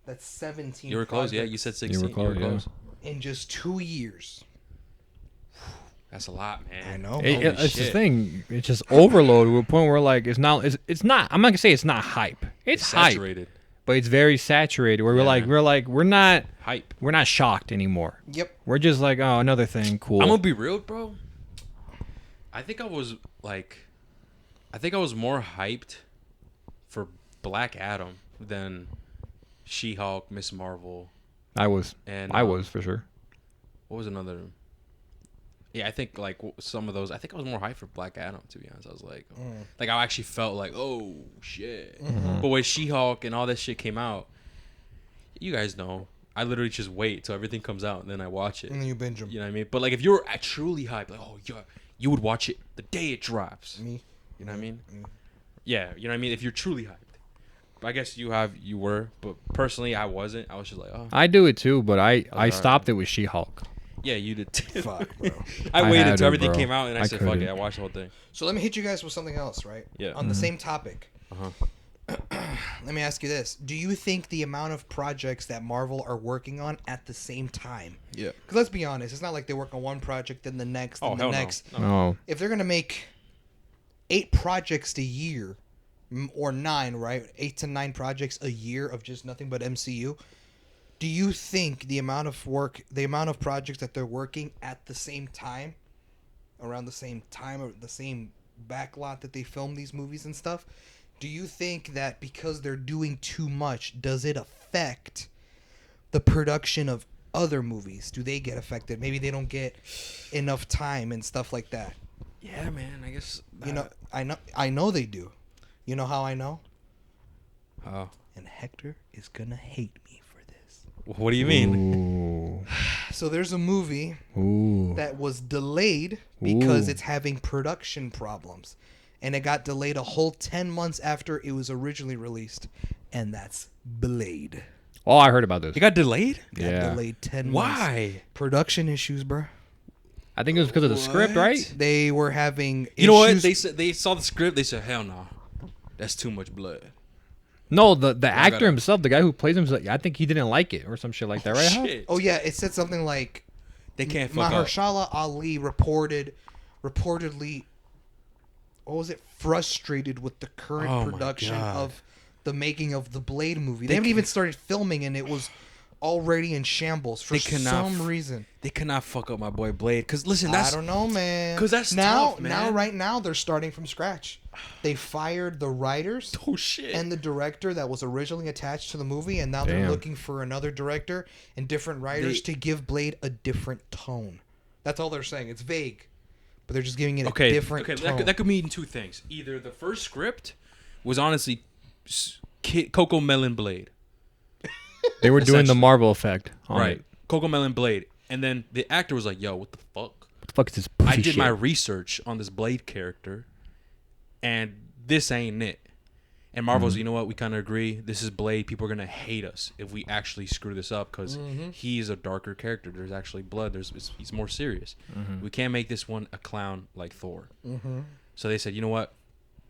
That's 17. You were close. Yeah, you projects said 16. You were close. in just 2 years. That's a lot, man. I know. It, Holy it's the shit. thing. It's just overload to a point where like it's not. It's not. I'm not gonna say it's not hype. It's hype, Saturated. but it's very saturated. Where Yeah. we're not Hype. shocked anymore. Yep. We're just like, oh, another thing. Cool. I'm gonna be real, bro. I think I was more hyped for Black Adam than She-Hulk, Miss Marvel, I was for sure. what was another? Yeah, I think like some of those. I think I was more hyped for Black Adam, to be honest. I was like, like I actually felt like, oh shit. But when She-Hulk and all that shit came out, you guys know, I literally just wait till everything comes out and then I watch it. And then you binge them. You know what I mean? But like if you're truly hyped, like, oh yeah, you would watch it the day it drops. Me. You know what I mean? Yeah, you know what I mean? If you're truly hyped. But I guess you were, but personally I wasn't. I was just like, oh. I do it too, but I alright. stopped it with She-Hulk. Yeah, you did too. Fuck, bro. I I waited had till to, everything bro. came out and I I said, fuck it, couldn't. I watched the whole thing. So let me hit you guys with something else, right? Yeah. On the same topic. Uh-huh. Let me ask you this: do you think the amount of projects that Marvel are working on at the same time? Yeah. Because let's be honest, it's not like they work on one project, then the next, then Oh, the hell next. no. Oh, If they're gonna make 8 projects a year, or 9, right? 8 to 9 projects a year of just nothing but MCU. Do you think the amount of projects that they're working at the same time, around the same time, or the same backlot that they film these movies and stuff, do you think that because they're doing too much, does it affect the production of other movies? Do they get affected? Maybe they don't get enough time and stuff like that. Yeah, man, I guess. You know, I know they do. You know how I know? Oh. And Hector is gonna hate me for this. What do you mean? Ooh. So there's a movie Ooh. that was delayed because Ooh. it's having production problems. And it got delayed a whole 10 months after it was originally released. And that's Blade. Oh, I heard about this. It got delayed? Got Yeah. delayed 10 months. Why? Production issues, bro. I think it was because of the script, What? right? They were having You know what? issues- They said they saw the script. They said, "Hell no, that's too much blood." No, the actor gotta- himself, the guy who plays him, I think he didn't like it or some shit like that, right? Hal? Shit. Oh, yeah. It said something like They can't fuck up. Mahershala Ali reportedly, what was it? Frustrated with the current Oh my production God. of the making of the Blade movie. They They haven't can- even started filming, and it was already in shambles for They cannot some f- reason. They cannot fuck up my boy Blade. Cause listen, I that's don't know, man. 'Cause that's now, tough, now, man. right now, they're starting from scratch. They fired the writers oh shit. and the director that was originally attached to the movie, and now they're Damn. looking for another director and different writers to give Blade a different tone. That's all they're saying. It's vague, but they're just giving it a different tone. that could mean two things. Either the first script was honestly Coco Melon Blade. They were doing the Essentially. Marvel effect on Right. it. Coco Melon Blade. And then the actor was like, yo, what the fuck? What the fuck is this pussy I did shit? my research on this Blade character, and this ain't it. And Marvel's, you know what? We kind of agree. This is Blade. People are gonna hate us if we actually screw this up because he's a darker character. There's actually blood. He's more serious. We can't make this one a clown like Thor. So they said, you know what?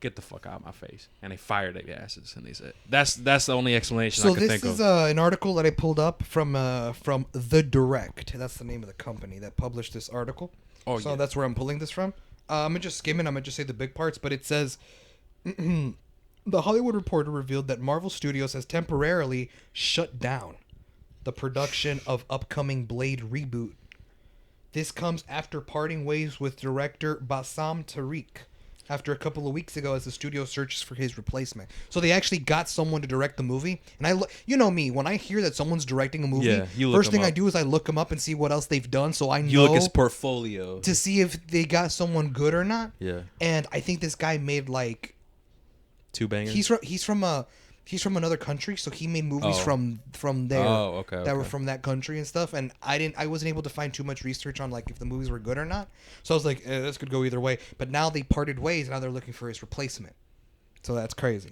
Get the fuck out of my face. And they fired their asses. And they said that's the only explanation I So could this think is of. an article that I pulled up from The Direct. That's the name of the company that published this article. Oh, So yeah. that's where I'm pulling this from. I'm gonna just skim it. I'm gonna just say the big parts, but it says. The Hollywood Reporter revealed that Marvel Studios has temporarily shut down the production of upcoming Blade reboot. This comes after parting ways with director Bassam Tariq after a couple of weeks ago as the studio searches for his replacement. So they actually got someone to direct the movie. And you know me, when I hear that someone's directing a movie, Yeah, you look first them thing I up. do is I look them up and see what else they've done so I You know look at his portfolio. to see if they got someone good or not. Yeah. And I think this guy made like 2 bangers. he's from another country, so he made movies Oh. from there Oh, okay, that were okay. from that country and stuff. And I wasn't able to find too much research on like if the movies were good or not. So I was like, this could go either way. But now they parted ways. Now they're looking for his replacement. So that's crazy.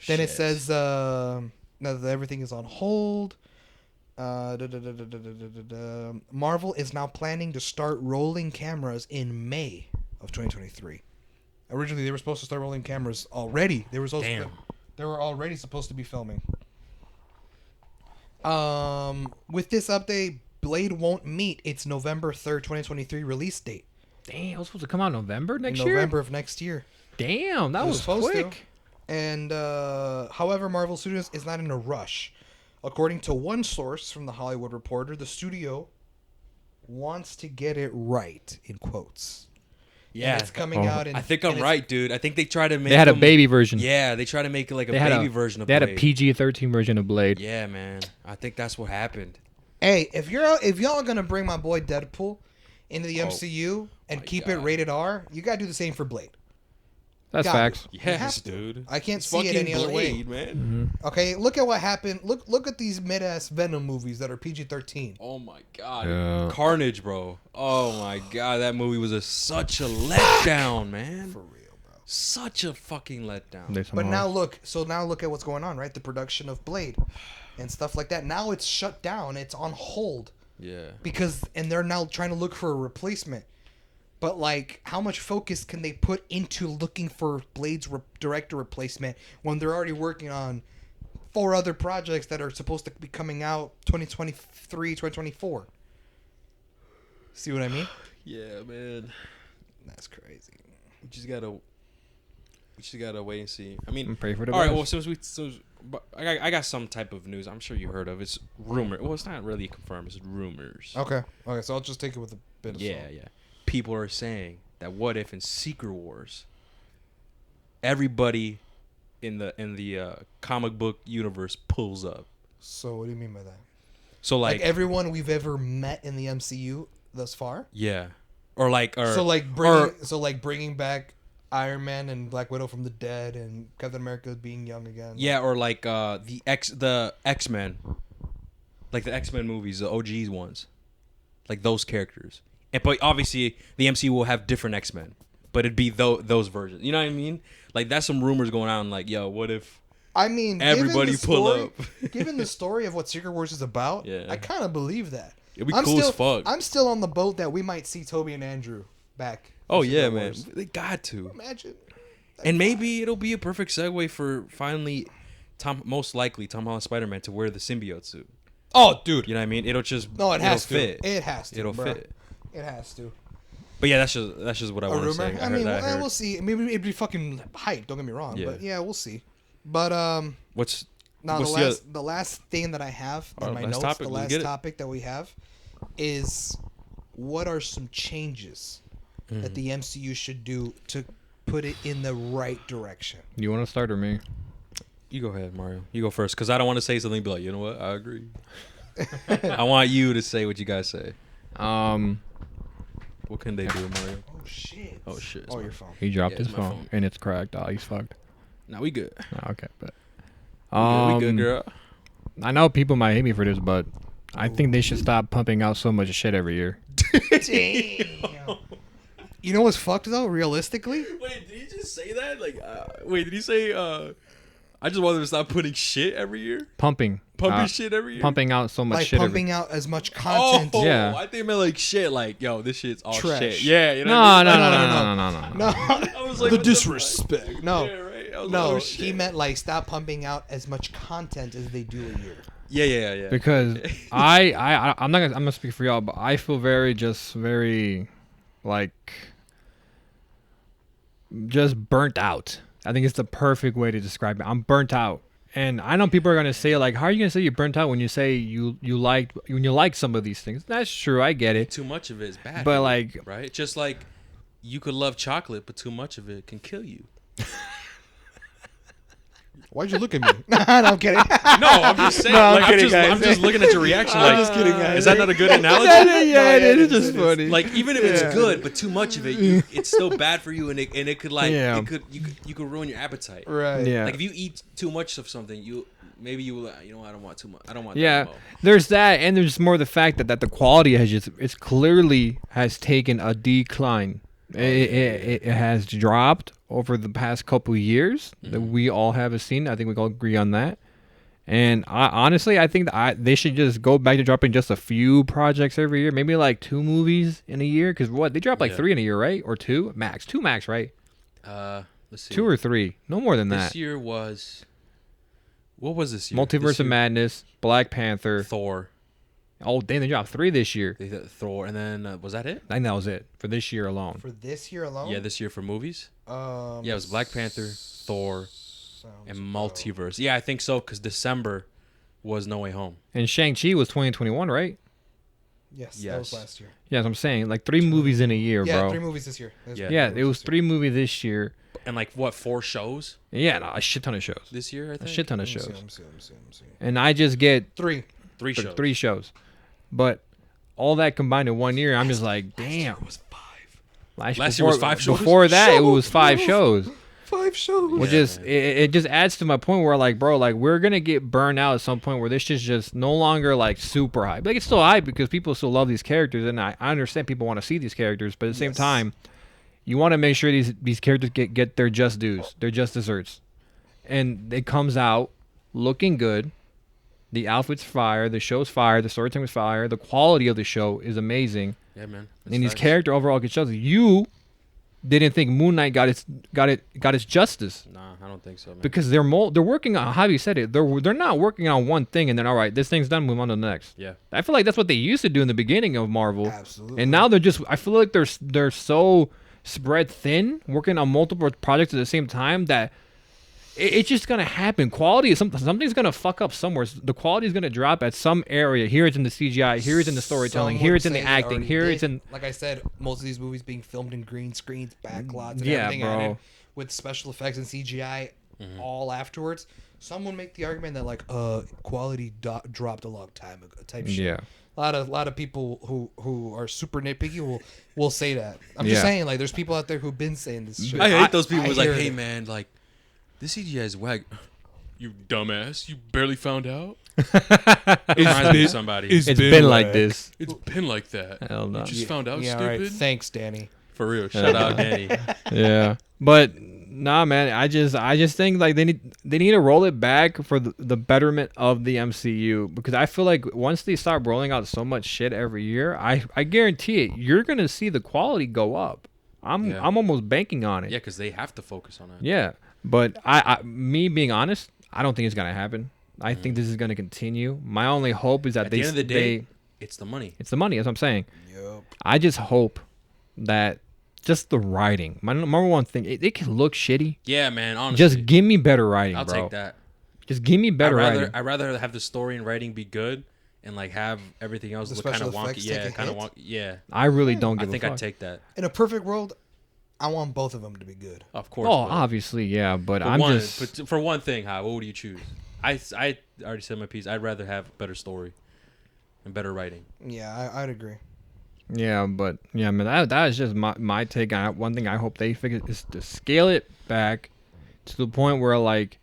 Then it Shit. says now that everything is on hold. Marvel is now planning to start rolling cameras in May of 2023. Originally, they were supposed to start rolling cameras already. They were supposed Damn. they were already supposed to be filming. With this update, Blade won't meet its November 3rd, 2023 release date. Damn, it was supposed to come out November next in year? November of next year. Damn, that It was supposed quick. to. And however, Marvel Studios is not in a rush. According to one source from the Hollywood Reporter, the studio wants to get it right, in quotes. Yeah. And it's coming out in... I think and I'm it's- right, dude. I think they try to make. They had a them- baby version. Yeah, they try to make it like a They had baby version of They had Blade. a PG-13 version of Blade. Yeah, man. I think that's what happened. Hey, if y'all are gonna bring my boy Deadpool into the MCU and my keep it God. rated R, you gotta do the same for Blade. That's Got facts. You have Yes, to. dude. I can't It's see it fucking any other way. Blade, man. Okay, look at what happened. Look at these mid-ass Venom movies that are PG-13. Oh my god. Yeah. Carnage, bro. Oh my god, that movie was such a letdown, man. For real, bro. Such a fucking letdown. They But somehow- now look at what's going on, right? The production of Blade and stuff like that. Now it's shut down. It's on hold Yeah. and they're now trying to look for a replacement. But like, how much focus can they put into looking for Blade's director replacement when they're already working on 4 other projects that are supposed to be coming out 2023, 2024? See what I mean? Yeah, man. That's crazy. We just gotta wait and see. I mean, Pray for the all right. best. Well, but I got some type of news. I'm sure you heard of. It's rumor. Well, it's not really confirmed. It's rumors. Okay. So I'll just take it with a bit of Yeah, salt. yeah. People are saying that what if in Secret Wars, everybody in the comic book universe pulls up. So what do you mean by that? So Like like, everyone we've ever met in the MCU thus far? yeah, or bringing back Iron Man and Black Widow from the dead and Captain America being young again. yeah, or like the X-Men, like the X-Men movies, the OGs ones, like those characters. But obviously the MCU will have different X-Men, but it'd be those versions. You know what I mean? Like that's some rumors going on. Like, yo, what if? I mean, Everybody given the pull story- up. given the story of what Secret Wars is about, Yeah. I kind of believe that. It'd be cool as fuck. I'm still on the boat that we might see Toby and Andrew back. Oh in yeah, Secret man, Wars. they got to. Imagine. And maybe it'll be a perfect segue for finally most likely Tom Holland Spider-Man to wear the symbiote suit. Oh, dude. You know what I mean? It'll just No, it has it'll fit. to. It has to. It'll bro. fit. It has to. But yeah, that's just what I A want to rumor? say. I heard mean, that. I heard. we'll see. Maybe it'd be fucking hype. Don't get me wrong. Yeah. But yeah, we'll see. But What's now what's the last thing that I have in my last notes, topic, the let's last get it. topic that we have, is what are some changes that the MCU should do to put it in the right direction? You want to start or me? You go ahead, Mario. You go first, because I don't want to say something and be like, you know what? I agree. I want you to say what you guys say. What can they do, Mario? Oh shit! Oh shit! Oh, your phone. He dropped Yeah, his it's my phone, phone. and it's cracked. Oh, he's fucked. Now we good. Oh, okay, but We good, girl. I know people might hate me for this, but I think they should stop pumping out so much shit every year. Damn. You know what's fucked though? Realistically, Wait, did he just say that? Like, wait, did he say? I just want them to stop putting shit every year, Pumping shit every year, pumping out so much like shit. pumping out as much content. Oh, Yeah. I think it meant like shit. Like, yo, this shit's all Trash. shit. Yeah, you know. No, what no, I no, mean? no, no, no, no, no, no. No, I was like, The what disrespect. no, Yeah, right. I was no. like, oh, He shit. meant like stop pumping out as much content as they do a year. Yeah. Because I'm gonna speak for y'all, but I feel very like just burnt out. I think it's the perfect way to describe it. I'm burnt out. And I know people are gonna say like, how are you gonna say you're burnt out when you say you like some of these things? That's true, I get it. Too much of it is bad. But, for you, like- right? Just like you could love chocolate, but too much of it can kill you. Why'd you look at me? no, I'm kidding. No, I'm just saying. No, I'm like, kidding, guys. I'm just looking at your reaction. Like, I'm just kidding, guys. Is that not a good analogy? yeah, it is, it's just it is. funny. Like, even if it's good, but too much of it, it's still bad for you, and it could like Yeah. you could ruin your appetite. Right. Yeah. Like if you eat too much of something, you know I don't want too much. I don't want. Yeah, that anymore. there's that, and there's more the fact that the quality it's clearly has taken a decline. It has dropped over the past couple of years that we all have seen. I think we all agree on that. And honestly, I think that they should just go back to dropping just a few projects every year, maybe like 2 movies in a year. Because they drop like 3 in a year, right? Or 2 max, 2 max, right? Let's see. 2 or 3, no more than This that. year was. What was this year? Multiverse This of year- Madness, Black Panther. Thor. Oh, damn, they dropped 3 this year. They did Thor, and then was that it? I think that was it for this year alone. For this year alone. Yeah, this year for movies. Yeah, Yeah, it was Black Panther, Thor, sounds and about- Multiverse. Yeah, I think so because December was No Way Home. And Shang-Chi was 2021, right? Yes, that Yes. was last year. Yeah, that's what I'm saying. Like 3 movies in a year, Yeah, bro. 3 movies this year. It was Yeah. three Yeah, movies it was this 3 movies this year. And like what 4 shows Yeah, no, a shit ton of shows. this year? I A think shit ton of year. shows. Let me see. And I just get 3. 3 shows. 3 shows. But all that combined in 1 year, I'm just like, damn. was 5. Last year was 5 shows? Before that, it Show, was 5 bro. shows. 5 shows. Which Yeah, is man. it just adds to my point where like, bro, like we're gonna get burned out at some point where this shit's just no longer like super hype. Like it's still hype because people still love these characters, and I understand people want to see these characters, but at the same Yes. time, you want to make sure these characters get their just dues, their just desserts, and it comes out looking good. The outfit's fire, the show's fire, the storytelling was fire, the quality of the show is amazing, Yeah, man. and these character overall good shows. You didn't think Moon Knight got its justice. Nah, I don't think so, man. Because they're working on, how you said it, they're not working on one thing and then all right, this thing's done, move on to the next. Yeah. I feel like that's what they used to do in the beginning of Marvel, Absolutely. and now I feel like they're so spread thin, working on multiple projects at the same time that it's just gonna happen. Quality is something's gonna fuck up somewhere. The quality is gonna drop at some area. Here it's in the CGI. Here it's in the storytelling. Some Here would it's in the say it acting. already Here did. it's in Like I said, most of these movies being filmed in green screens, backlots, and Yeah, everything, bro. and with special effects and CGI all afterwards. Someone make the argument that like quality dropped a long time ago type shit. Yeah. A lot of people who are super nitpicky will say that. I'm just Yeah. saying, like, there's people out there who've been saying this shit. I hate those people I who's like, hear hey, it. man, like, this CGI is whack. You dumbass. You barely found out? Reminds me of somebody. It's been like this. It's been like that. Hell no. You just found out, Yeah, all stupid? right. Thanks, Danny. For real. Shout out, Danny. Yeah, but nah, man. I just think like they need to roll it back for the betterment of the MCU, because I feel like once they start rolling out so much shit every year, I guarantee it, you're gonna see the quality go up. I'm almost banking on it. Yeah, because they have to focus on that. Yeah, but me being honest, I don't think it's gonna happen. I think this is going to continue. My only hope is that At the end of the day, it's the money. it's the money. That's what I'm saying. Yep. I just hope that just the writing. My number one thing, it can look shitty. Yeah, man. Honestly, Just give me better writing, I'll bro. take that. Just give me better writing. I'd rather have the story and writing be good and like have everything else The look kind of special wonky. effects Yeah, take a kind of hit? wonky. Yeah, I really don't I give think a fuck. I'd take that. In a perfect world, I want both of them to be good. Of course. Oh, but obviously, yeah, but for I'm one, just but for one thing, what would you choose? I already said my piece. I'd rather have better story and better writing. Yeah, I'd agree. yeah, but yeah, man, that is just my take on it. One thing I hope they figure is to scale it back to the point where like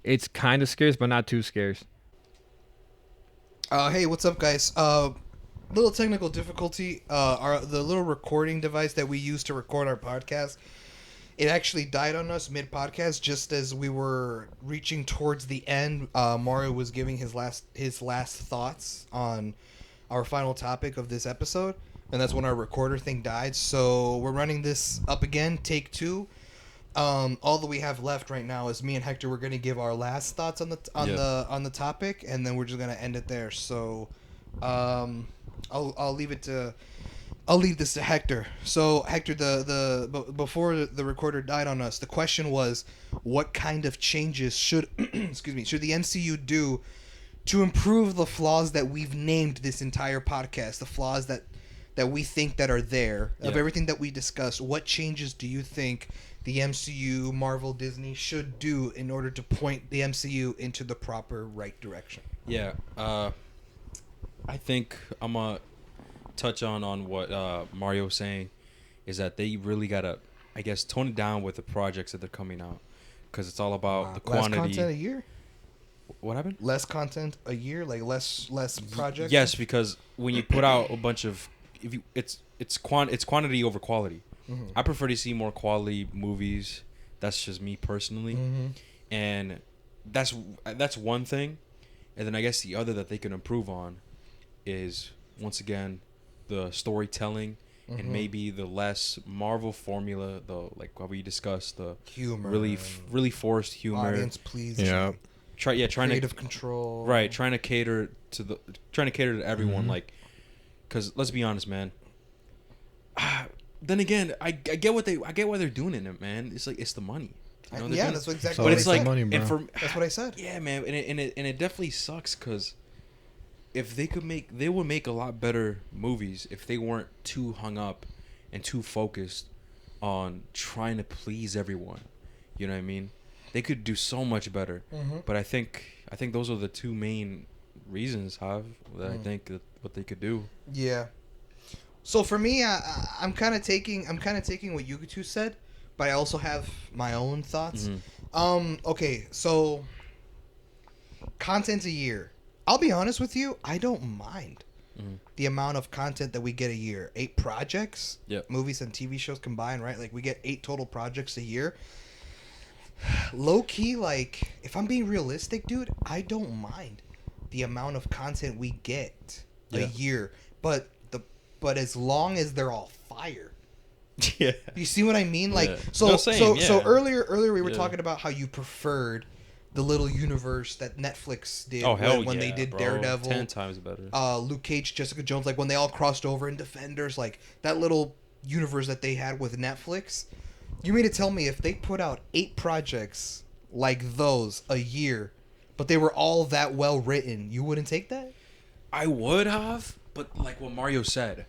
it's kind of scarce, but not too scarce. Hey, what's up, guys? Little technical difficulty. The little recording device that we use to record our podcast, it actually died on us mid podcast, just as we were reaching towards the end. Mario was giving his last thoughts on our final topic of this episode, and that's when our recorder thing died. So we're running this up again, take 2. All that we have left right now is me and Hector. We're gonna give our last thoughts on the topic, and then we're just gonna end it there. So, I'll leave this to Hector. So Hector, before the recorder died on us, the question was, what kind of changes should should the MCU do to improve the flaws that we've named this entire podcast, the flaws that we think that are there of Yeah. everything that we discussed? What changes do you think the MCU, Marvel, Disney should do in order to point the MCU into the proper right direction? Yeah. I think I'm gonna touch on what Mario was saying, is that they really gotta, I guess, tone it down with the projects that they're coming out, because it's all about the Less quantity. content a year? What happened? Less content a year, like less projects. Yes, because when you put out a bunch of, it's quantity over quality. Mm-hmm. I prefer to see more quality movies. That's just me personally, Mm-hmm. and that's one thing. And then I guess the other that they can improve on is, once again, the storytelling Mm-hmm. and maybe the less Marvel formula, the like what we discussed, the Humor, really forced humor. audience pleasing, Trying to creative control. right, trying to cater to everyone, Mm-hmm. like, because let's be honest, man. Then again, I get why they're doing it, man. It's like, it's the money. You know, they're Yeah, doing that's it. exactly So what But I it's said. like, money, and bro. for That's what I said. yeah, man, and it definitely sucks, because if they would make a lot better movies if they weren't too hung up and too focused on trying to please everyone. You know what I mean? They could do so much better. Mm-hmm. But I think those are the two main reasons, I think that what they could do. Yeah. So for me, I'm kind of taking what you two said, but I also have my own thoughts. Mhm. Okay, so content a year. I'll be honest with you, I don't mind Mhm. the amount of content that we get a year. 8 projects, Yep. movies and TV shows combined, right? Like we get 8 total projects a year. Low key, like if I'm being realistic, dude, I don't mind the amount of content we get a Yeah. year, but as long as they're all fire. Yeah. You see what I mean? Like Yeah. so No, same, so yeah. earlier we were Yeah. talking about how you preferred the little universe that Netflix did Oh hell when yeah, they did bro. Daredevil, 10 times better. Luke Cage, Jessica Jones, like when they all crossed over in Defenders, like that little universe that they had with Netflix. You mean to tell me if they put out 8 projects like those a year, but they were all that well written, you wouldn't take that? I would have, but like what Mario said,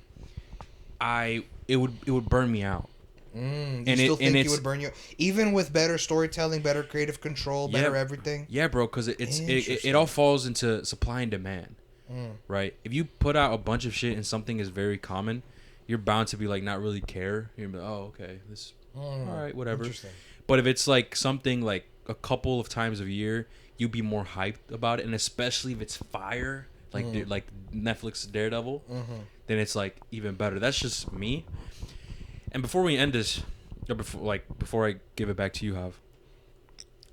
it would burn me out. You And still it- think and you it's- would burn you, even with better storytelling, better creative control, better Yeah. everything? Yeah, bro, because it Interesting. all falls into supply and demand, Mm. right? If you put out a bunch of shit and something is very common, you're bound to be like not really care. You're gonna be like, oh, okay, this all right, whatever. Interesting. But if it's like something like a couple of times a year, you'd be more hyped about it, and especially if it's fire, like like Netflix Daredevil, then it's like even better. That's just me. And before we end this, or before I give it back to you, Hav,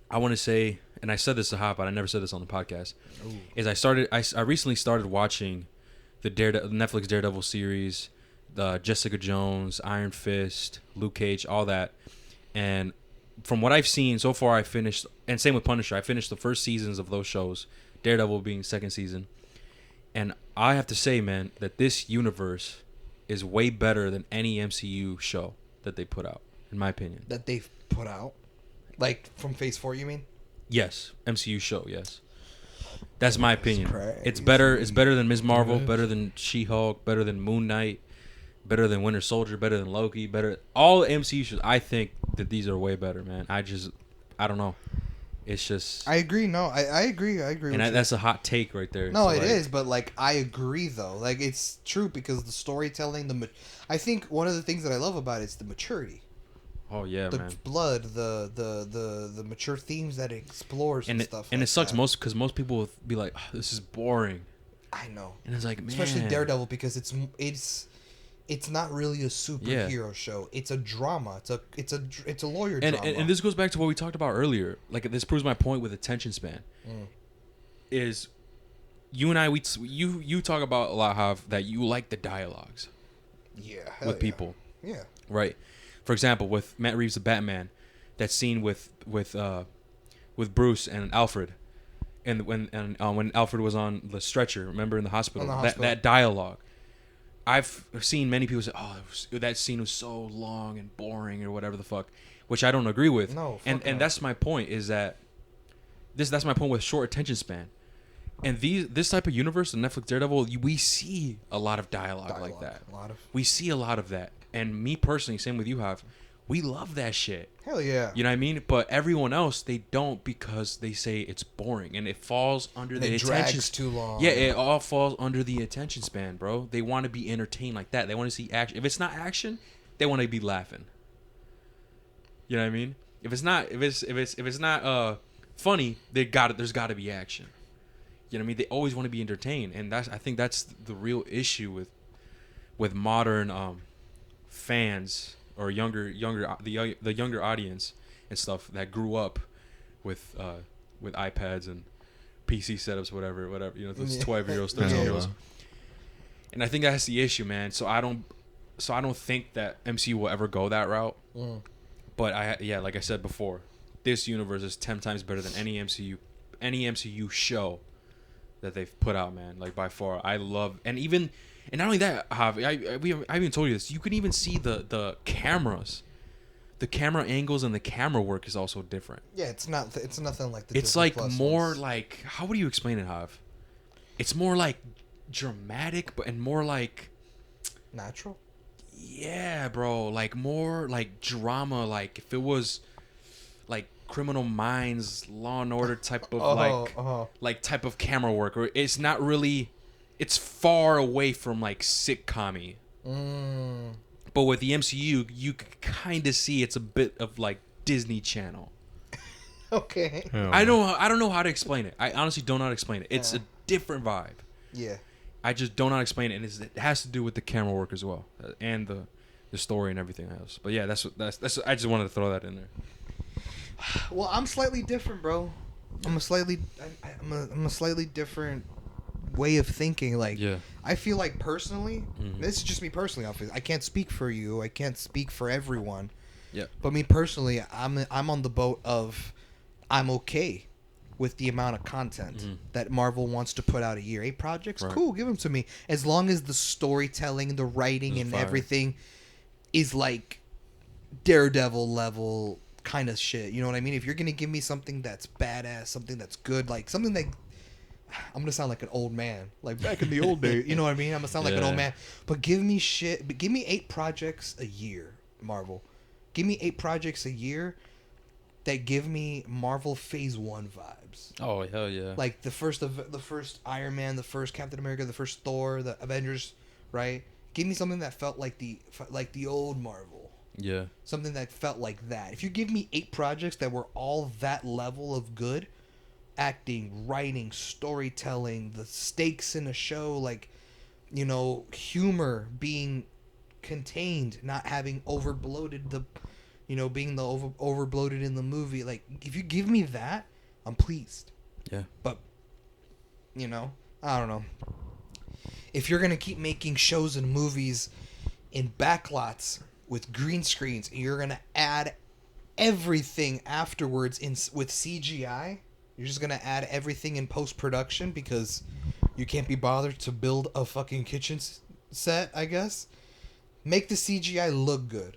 I want to say, and I said this to Hav, but I never said this on the podcast, is I recently started watching the Netflix Daredevil series, the Jessica Jones, Iron Fist, Luke Cage, all that, and from what I've seen so far, I finished, and same with Punisher. I finished the first seasons of those shows. Daredevil being second season, and I have to say, man, that this universe is way better than any MCU show that they put out, in my opinion. That they've put out, like from Phase 4, you mean? Yes, MCU show. Yes, that's my opinion. crazy. It's better. It's better than Ms. Marvel. Better than She-Hulk. Better than Moon Knight. Better than Winter Soldier. Better than Loki. Better all the MCU shows. I think that these are way better, man. I don't know. It's just. I agree. No, I agree. I agree. And with you. that's a hot take right there. No, So, it is, like, but like I agree though. Like it's true because the storytelling, I think one of the things that I love about it is the maturity, Oh yeah, the man. blood, the mature themes that it explores and, And stuff. it like sucks that. most because most people will be like, oh, "This is boring," I know, and it's like, man, especially Daredevil because it's not really a superhero show. It's a drama. It's a lawyer And, drama. and this goes back to what we talked about earlier. Like this proves my point with attention span. Is you and I you talk about a lot how that you like the dialogues yeah, with people, Yeah. right? For example, with Matt Reeves' The Batman, that scene with Bruce and Alfred, and when Alfred was on the stretcher, remember in the hospital, On the hospital. that dialogue. I've seen many people say, "Oh, that scene was so long and boring," or whatever the fuck, which I don't agree with. No, and fuck no. that's my point. Is that that's my point with short attention span. And this type of universe, the Netflix Daredevil, we see a lot of dialogue like that. A lot of We see a lot of that. And me personally, same with you, Hav, we love that shit. hell yeah. You know what I mean? But everyone else, they don't because they say it's boring. And it falls under And the it attention drags too long. Yeah, it all falls under the attention span, bro. They want to be entertained like that. They want to see action. If it's not action, they want to be laughing. You know what I mean? If it's not funny, there's got to be action. You know what I mean? They always want to be entertained, and I think that's the real issue with modern fans or the younger audience and stuff that grew up with iPads and PC setups, whatever, those 12-year-olds, 13-year-olds. And I think that's the issue, man. So I don't think that MCU will ever go that route. But like I said before, this universe is 10 times better than any MCU show that they've put out, man. Like by far, I love, and not only that, Javi, I even told you this. You can even see the cameras, the camera angles, and the camera work is also different. Yeah, it's nothing like the. It's Disney like Plus more ones. like, how would you explain it, Jav? It's more like dramatic, and more like, natural. yeah, bro, like more like drama. Like if it was like Criminal Minds, Law and Order type of like type of camera work, or it's not really, it's far away from like sitcom-y. But with the MCU, you can kind of see it's a bit of like Disney Channel. Okay. I don't know how to explain it. I honestly don't know how to explain it. It's a different vibe. Yeah. I just don't know how to explain it, and it has to do with the camera work as well, and the story and everything else. But yeah, that's I just wanted to throw that in there. Well, I'm slightly different, bro. I'm a slightly different way of thinking. Like, Yeah. I feel like personally, this is just me personally. Obviously, I can't speak for you. I can't speak for everyone. Yeah. But me personally, I'm on the boat of I'm okay with the amount of content that Marvel wants to put out a year. 8 projects, Right. cool, give them to me. As long as the storytelling, the writing, It's and fire. everything is like Daredevil level kind of shit. You know what I mean? If you're gonna give me something that's badass, something that's good, like something that I'm gonna sound like an old man, like back in the old days. You know what I mean? I'm gonna sound like an old Yeah. man. But give me shit. But give me 8 projects a year, Marvel. Give me 8 projects a year that give me Marvel Phase 1 vibes. Oh hell yeah! Like the first Iron Man, the first Captain America, the first Thor, the Avengers, right? Give me something that felt like the old Marvel. Yeah. Something that felt like that. If you give me 8 projects that were all that level of good, acting, writing, storytelling, the stakes in a show, like, you know, humor being contained, not having overbloated being the overbloated in the movie. Like, if you give me that, I'm pleased. Yeah. But, you know, I don't know. If you're gonna keep making shows and movies in backlots with green screens, and you're gonna add everything afterwards with CGI. You're just gonna add everything in post production because you can't be bothered to build a fucking kitchen set, I guess. Make the CGI look good.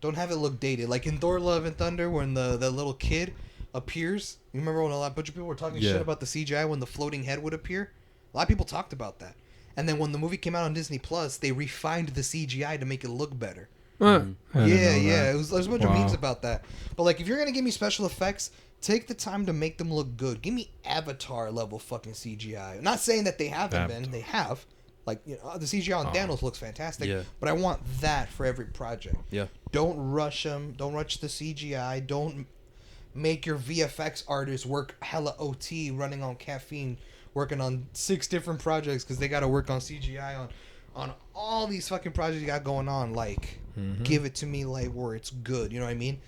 Don't have it look dated. Like in Thor: Love and Thunder, when the little kid appears. You remember when bunch of people were talking shit about the CGI when the floating head would appear? A lot of people talked about that. And then when the movie came out on Disney Plus, they refined the CGI to make it look better. I didn't know that. There's a bunch of memes about that. But like, if you're gonna give me special effects, take the time to make them look good. Give me Avatar level fucking CGI. I'm not saying that they haven't been. They have. Like, you know, the CGI on Thanos looks fantastic. Yeah. But I want that for every project. Yeah. Don't rush them. Don't rush the CGI. Don't make your VFX artists work hella OT, running on caffeine, working on 6 different projects because they got to work on CGI on all these fucking projects you got going on. Like, give it to me like where it's good. You know what I mean?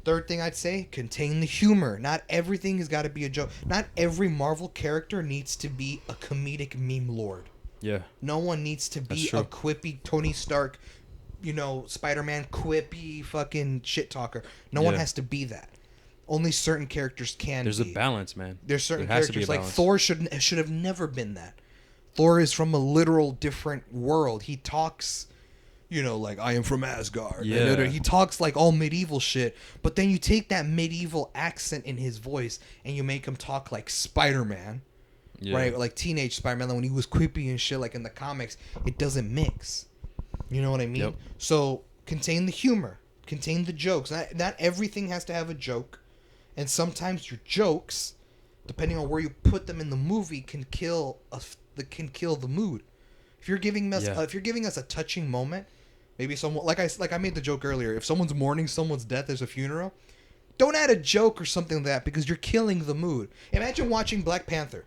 Third thing I'd say, contain the humor. Not everything has got to be a joke. Not every Marvel character needs to be a comedic meme lord. Yeah. No one needs to be a quippy Tony Stark, you know, Spider-Man quippy fucking shit talker. No one has to be that. Only certain characters can There's be. a balance, man. There's certain There has to be characters a like balance. Thor should have never been that. Thor is from a literal different world. He talks, you know, like I am from Asgard. Yeah. He talks like all medieval shit. But then you take that medieval accent in his voice and you make him talk like Spider-Man. Yeah. Right, like teenage Spider-Man, like when he was quippy and shit, like in the comics, it doesn't mix. You know what I mean? Yep. So contain the humor, contain the jokes. Not everything has to have a joke, and sometimes your jokes, depending on where you put them in the movie, can kill the mood. If you're giving us a touching moment, maybe someone like I made the joke earlier. If someone's mourning someone's death, there's a funeral. Don't add a joke or something like that because you're killing the mood. Imagine watching Black Panther.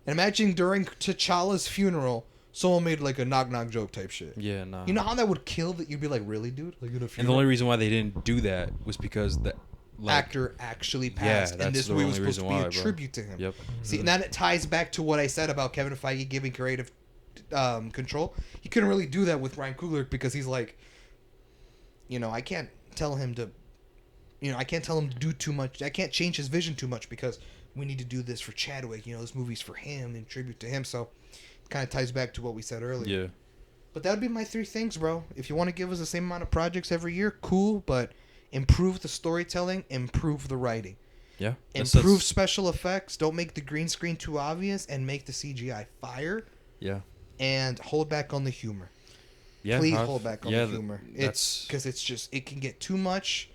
And imagine during T'Challa's funeral, someone made like a knock-knock joke type shit. Yeah, nah. You know how that would kill that? You'd be like, really, dude? Like in a And the funeral? only reason why they didn't do that was because the actor actually passed. And that's this the movie was only supposed to reason be why, a bro. tribute to him. Yep. See, and that ties back to what I said about Kevin Feige giving creative control. He couldn't really do that with Ryan Coogler because he's like, you know, I can't tell him to do too much. I can't change his vision too much because we need to do this for Chadwick. You know, this movie's for him and tribute to him. So it kind of ties back to what we said earlier. Yeah. But that would be my 3 things, bro. If you want to give us the same amount of projects every year, cool. But improve the storytelling, improve the writing. Yeah. Improve special effects. Don't make the green screen too obvious and make the CGI fire. Yeah. And hold back on the humor. Yeah. Please hold back on the humor. That's because it's just, it can get too much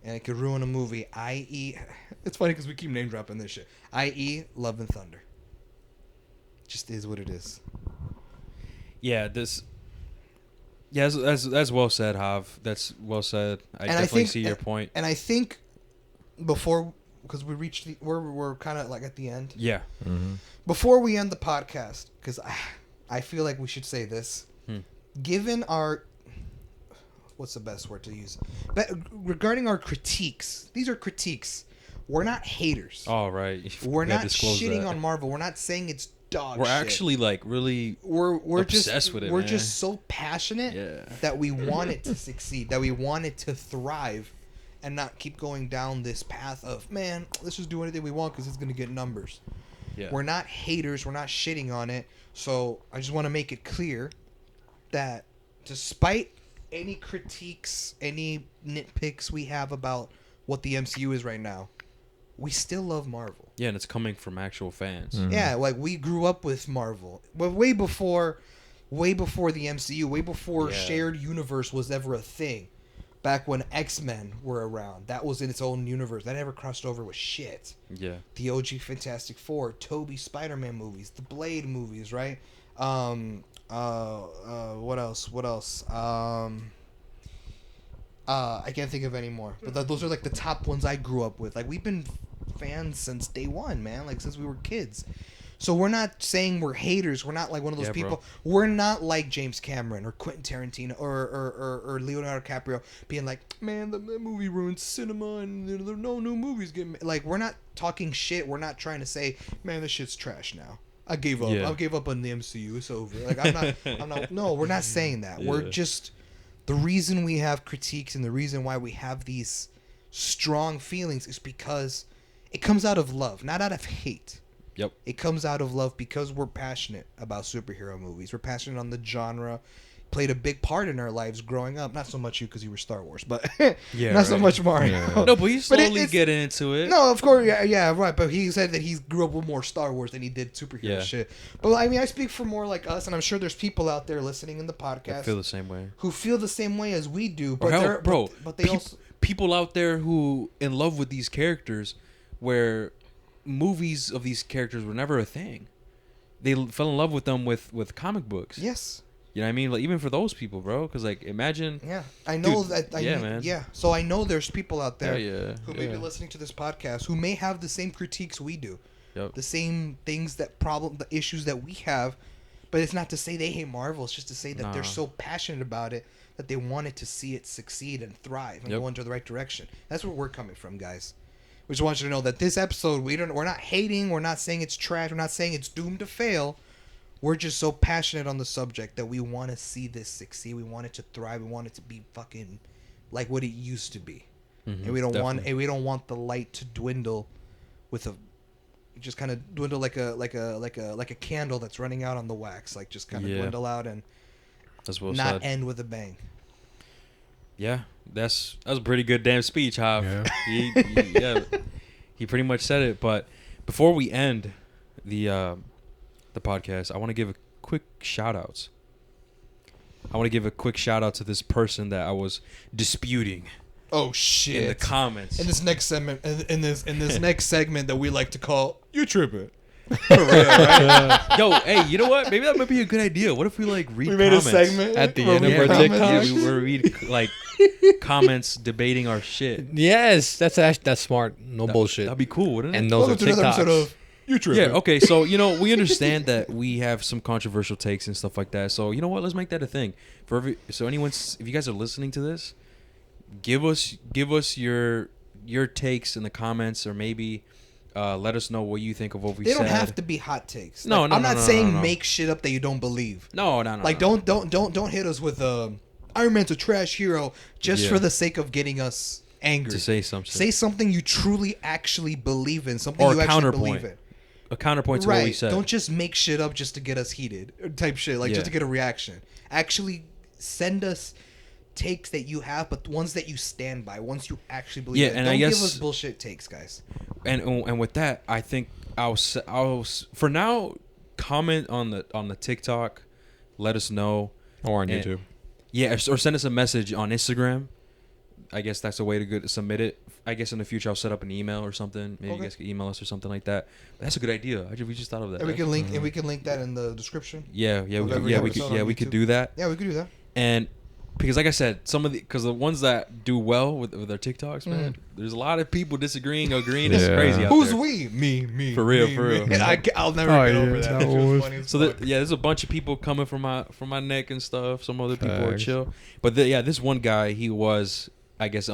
and it could ruin a movie. I.e., it's funny because we keep name dropping this shit. I.e., Love and Thunder. Just is what it is. Yeah. This. Yeah, that's well said, Hav. That's well said. I definitely see your point. And I think before, because we reached we're kind of like at the end. Yeah. Before we end the podcast, because I feel like we should say this. Given our, what's the best word to use? But regarding our critiques, these are critiques. We're not haters. Oh, right. We're gotta not disclose shitting that. on Marvel. We're not saying it's dog We're shit. actually like really we're obsessed just with it. we're man. just so passionate Yeah. that we want it to succeed, that we want it to thrive, and not keep going down this path of, man, let's just do anything we want because it's gonna get numbers. Yeah. We're not haters. We're not shitting on it. So I just want to make it clear that despite any critiques, any nitpicks we have about what the MCU is right now, we still love Marvel. Yeah, and it's coming from actual fans. Yeah, like we grew up with Marvel, but way before the MCU, way before Yeah. shared universe was ever a thing. Back when X-Men were around, that was in its own universe. That never crossed over with shit. Yeah. The OG Fantastic Four, Toby Spider-Man movies, the Blade movies, right? What else? I can't think of any more. But those are like the top ones I grew up with. Like we've been fans since day one, man. Like since we were kids. So we're not saying we're haters. We're not like one of those Yeah, people. bro. We're not like James Cameron or Quentin Tarantino or Leonardo DiCaprio being like, man, the movie ruined cinema and there are no new movies getting made. Like we're not talking shit. We're not trying to say, man, this shit's trash now. I gave up. Yeah. I gave up on the MCU. It's over. Like I'm not. No, we're not saying that. We're Yeah. just the reason we have critiques and the reason why we have these strong feelings is because it comes out of love, not out of hate. Yep. It comes out of love because we're passionate about superhero movies. We're passionate on the genre. Played a big part in our lives growing up. Not so much you because you were Star Wars, but Yeah, not so right. much Mario. Yeah. No, but he's But slowly it's- getting into it. No, of course, yeah, right. But he said that he grew up with more Star Wars than he did superhero Yeah. shit. But I mean, I speak for more like us, and I'm sure there's people out there listening in the I podcast feel the same way. who feel the same way as we do. Or But hell, they're, bro, but they peop- also people out there who in love with these characters, where movies of these characters were never a thing. They fell in love with them with comic books. yes. You know what I mean? Like even for those people, bro. Because like imagine. Yeah, I know Dude, that. yeah, man. Yeah, so I know there's people out there Yeah. who may be listening to this podcast who may have the same critiques we do, Yep. the same things the issues that we have, but it's not to say they hate Marvel. It's just to say that they're Nah. so passionate about it that they wanted to see it succeed and thrive and Yep. go into the right direction. That's where we're coming from, guys. We just want you to know that this episode we're not hating. We're not saying it's trash. We're not saying it's doomed to fail. We're just so passionate on the subject that we want to see this succeed. We want it to thrive. We want it to be fucking like what it used to be. Mhm, And we don't definitely. want the light to dwindle with a just kind of dwindle like a candle that's running out on the wax, like just kind of Yeah. dwindle out and That's well not said. end with a bang. Yeah, that was a pretty good damn speech, Hav. Yeah. He pretty much said it. But before we end the podcast, I want to give a quick shout outs. I want to give a quick shout out to this person that I was disputing Oh shit! in the comments. In this next segment, in this next segment that we like to call You tripping? Yo, hey, you know what? Maybe that might be a good idea. What if we like read We made comments? a segment At the where end we of our comment TikTok? Yeah, on we shit? were read like comments debating our shit. Yes, that's smart. No bullshit. That'd be cool, wouldn't it? And those are Welcome to another episode TikToks. of You tripping? Yeah, okay, so we understand that we have some controversial takes and stuff like that. So you know what? Let's make that a thing. If you guys are listening to this, give us your takes in the comments, or maybe let us know what you think of what we they said. don't have to be hot takes. No, Like, no, I'm no, not no, saying no. make shit up that you don't believe. No. Like don't hit us with Iron Man's a trash hero just Yeah. for the sake of getting us angry. to say something. Say something you truly actually believe in, something Or you a actually counterpoint. believe in. A counterpoint to what we Right. said. Don't just make shit up just to get us heated type shit, like Yeah. just to get a reaction. Actually send us takes that you have, but ones that you stand by, ones you actually believe Yeah, in. and Don't I give guess- us bullshit takes, guys. And with that, I think I'll for now comment on the TikTok. Let us know. Or on And- YouTube. Yeah, or send us a message on Instagram. I guess that's a way to submit it. I guess in the future I'll set up an email or something. Maybe Okay. you guys can email us or something like that. But that's a good idea. We just thought of that. And we can link that in the description. Yeah, we Whatever could, episode on we could YouTube. do that. Yeah, we could do that. And because like I said, because the ones that do well with their TikToks, man, there's a lot of people disagreeing, agreeing. It's Yeah. crazy out Who's there. we? Me. For real, me, for real. me. I'll never Oh, get yeah, over that. that That shit was was- funny as So fuck. there's a bunch of people coming from my neck and stuff. Some other people are Facts. chill, but this one guy, he was, I guess,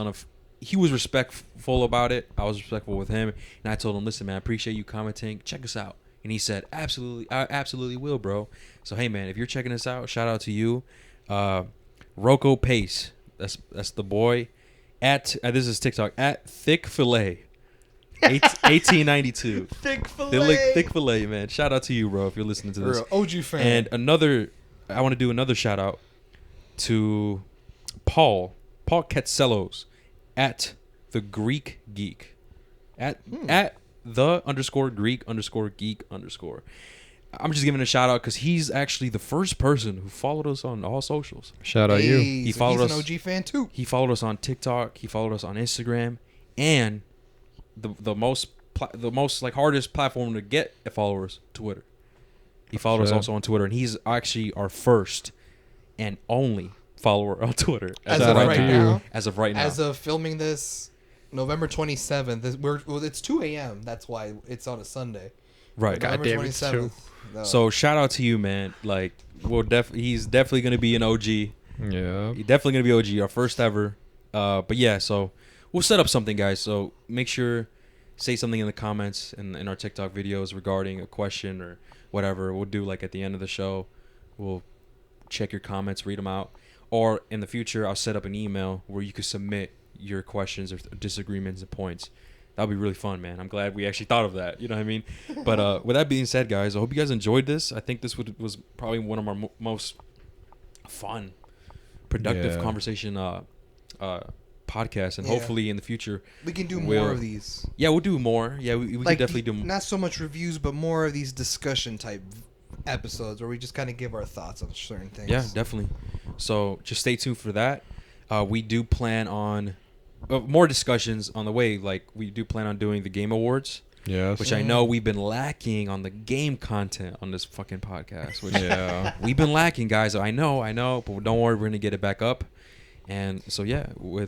he was respectful about it. I was respectful with him, and I told him, "Listen, man, I appreciate you commenting. Check us out." And he said, "Absolutely, I absolutely will, bro." So hey, man, if you're checking us out, shout out to you, Rocco Pace. That's the boy. At this is TikTok at Thick Fillet, 1892. Thick fillet. Thick Fillet, man. Shout out to you, bro, if you're listening to this. Real OG fan. And I want to do another shout out to Paul Katselos at the Greek Geek at the _Greek _geek _. I'm just giving a shout out because he's actually the first person who followed us on all socials. Shout out you. He followed he's us- an OG fan too. He followed us on TikTok. He followed us on Instagram, and the most like hardest platform to get followers, Twitter. He followed us Sure. also on Twitter, and he's actually our first and only follower on Twitter As Shout of out right to you. now. As of right now. As of filming this, November 27th. It's 2 a.m. That's why it's on a Sunday. right. God November damn it, 27th. No. So shout out to you, man. Like he's definitely gonna be an OG. Yeah. He's definitely gonna be OG, our first ever. But yeah, so we'll set up something, guys. So make sure say something in the comments in our TikTok videos regarding a question or whatever. We'll do like at the end of the show. We'll check your comments, read them out, or in the future I'll set up an email where you can submit your questions or disagreements and points. That'll be really fun, man. I'm glad we actually thought of that. You know what I mean? But with that being said, guys, I hope you guys enjoyed this. I think this was probably one of our most fun, productive conversation podcasts, and Yeah. hopefully in the future We can do we'll- more of these. Yeah, we'll do more. Yeah, we Like, can definitely do. not so much reviews, but more of these discussion type episodes where we just kind of give our thoughts on certain things. Yeah, definitely. So just stay tuned for that. We do plan on more discussions on the way. Like we do plan on doing the Game Awards, Yes. which I know we've been lacking on the game content on this fucking podcast. Which Yeah. we've been lacking, guys. I know, but don't worry, we're gonna get it back up. And so yeah, you're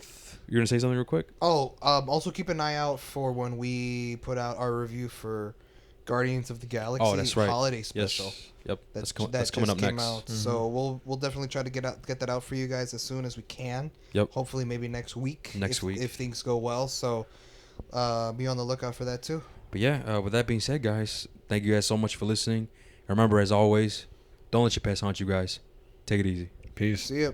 gonna say something real quick. Oh, also keep an eye out for when we put out our review for Guardians of the Galaxy Oh, that's right. holiday special. Yes. Yep. That's That coming just up came next. out. So we'll definitely try to get that out for you guys as soon as we can. Yep. Hopefully, maybe next week. Next week. if things go well. So be on the lookout for that too. But yeah, with that being said, guys, thank you guys so much for listening. Remember, as always, don't let your past haunt you, guys. Take it easy. Peace. See ya.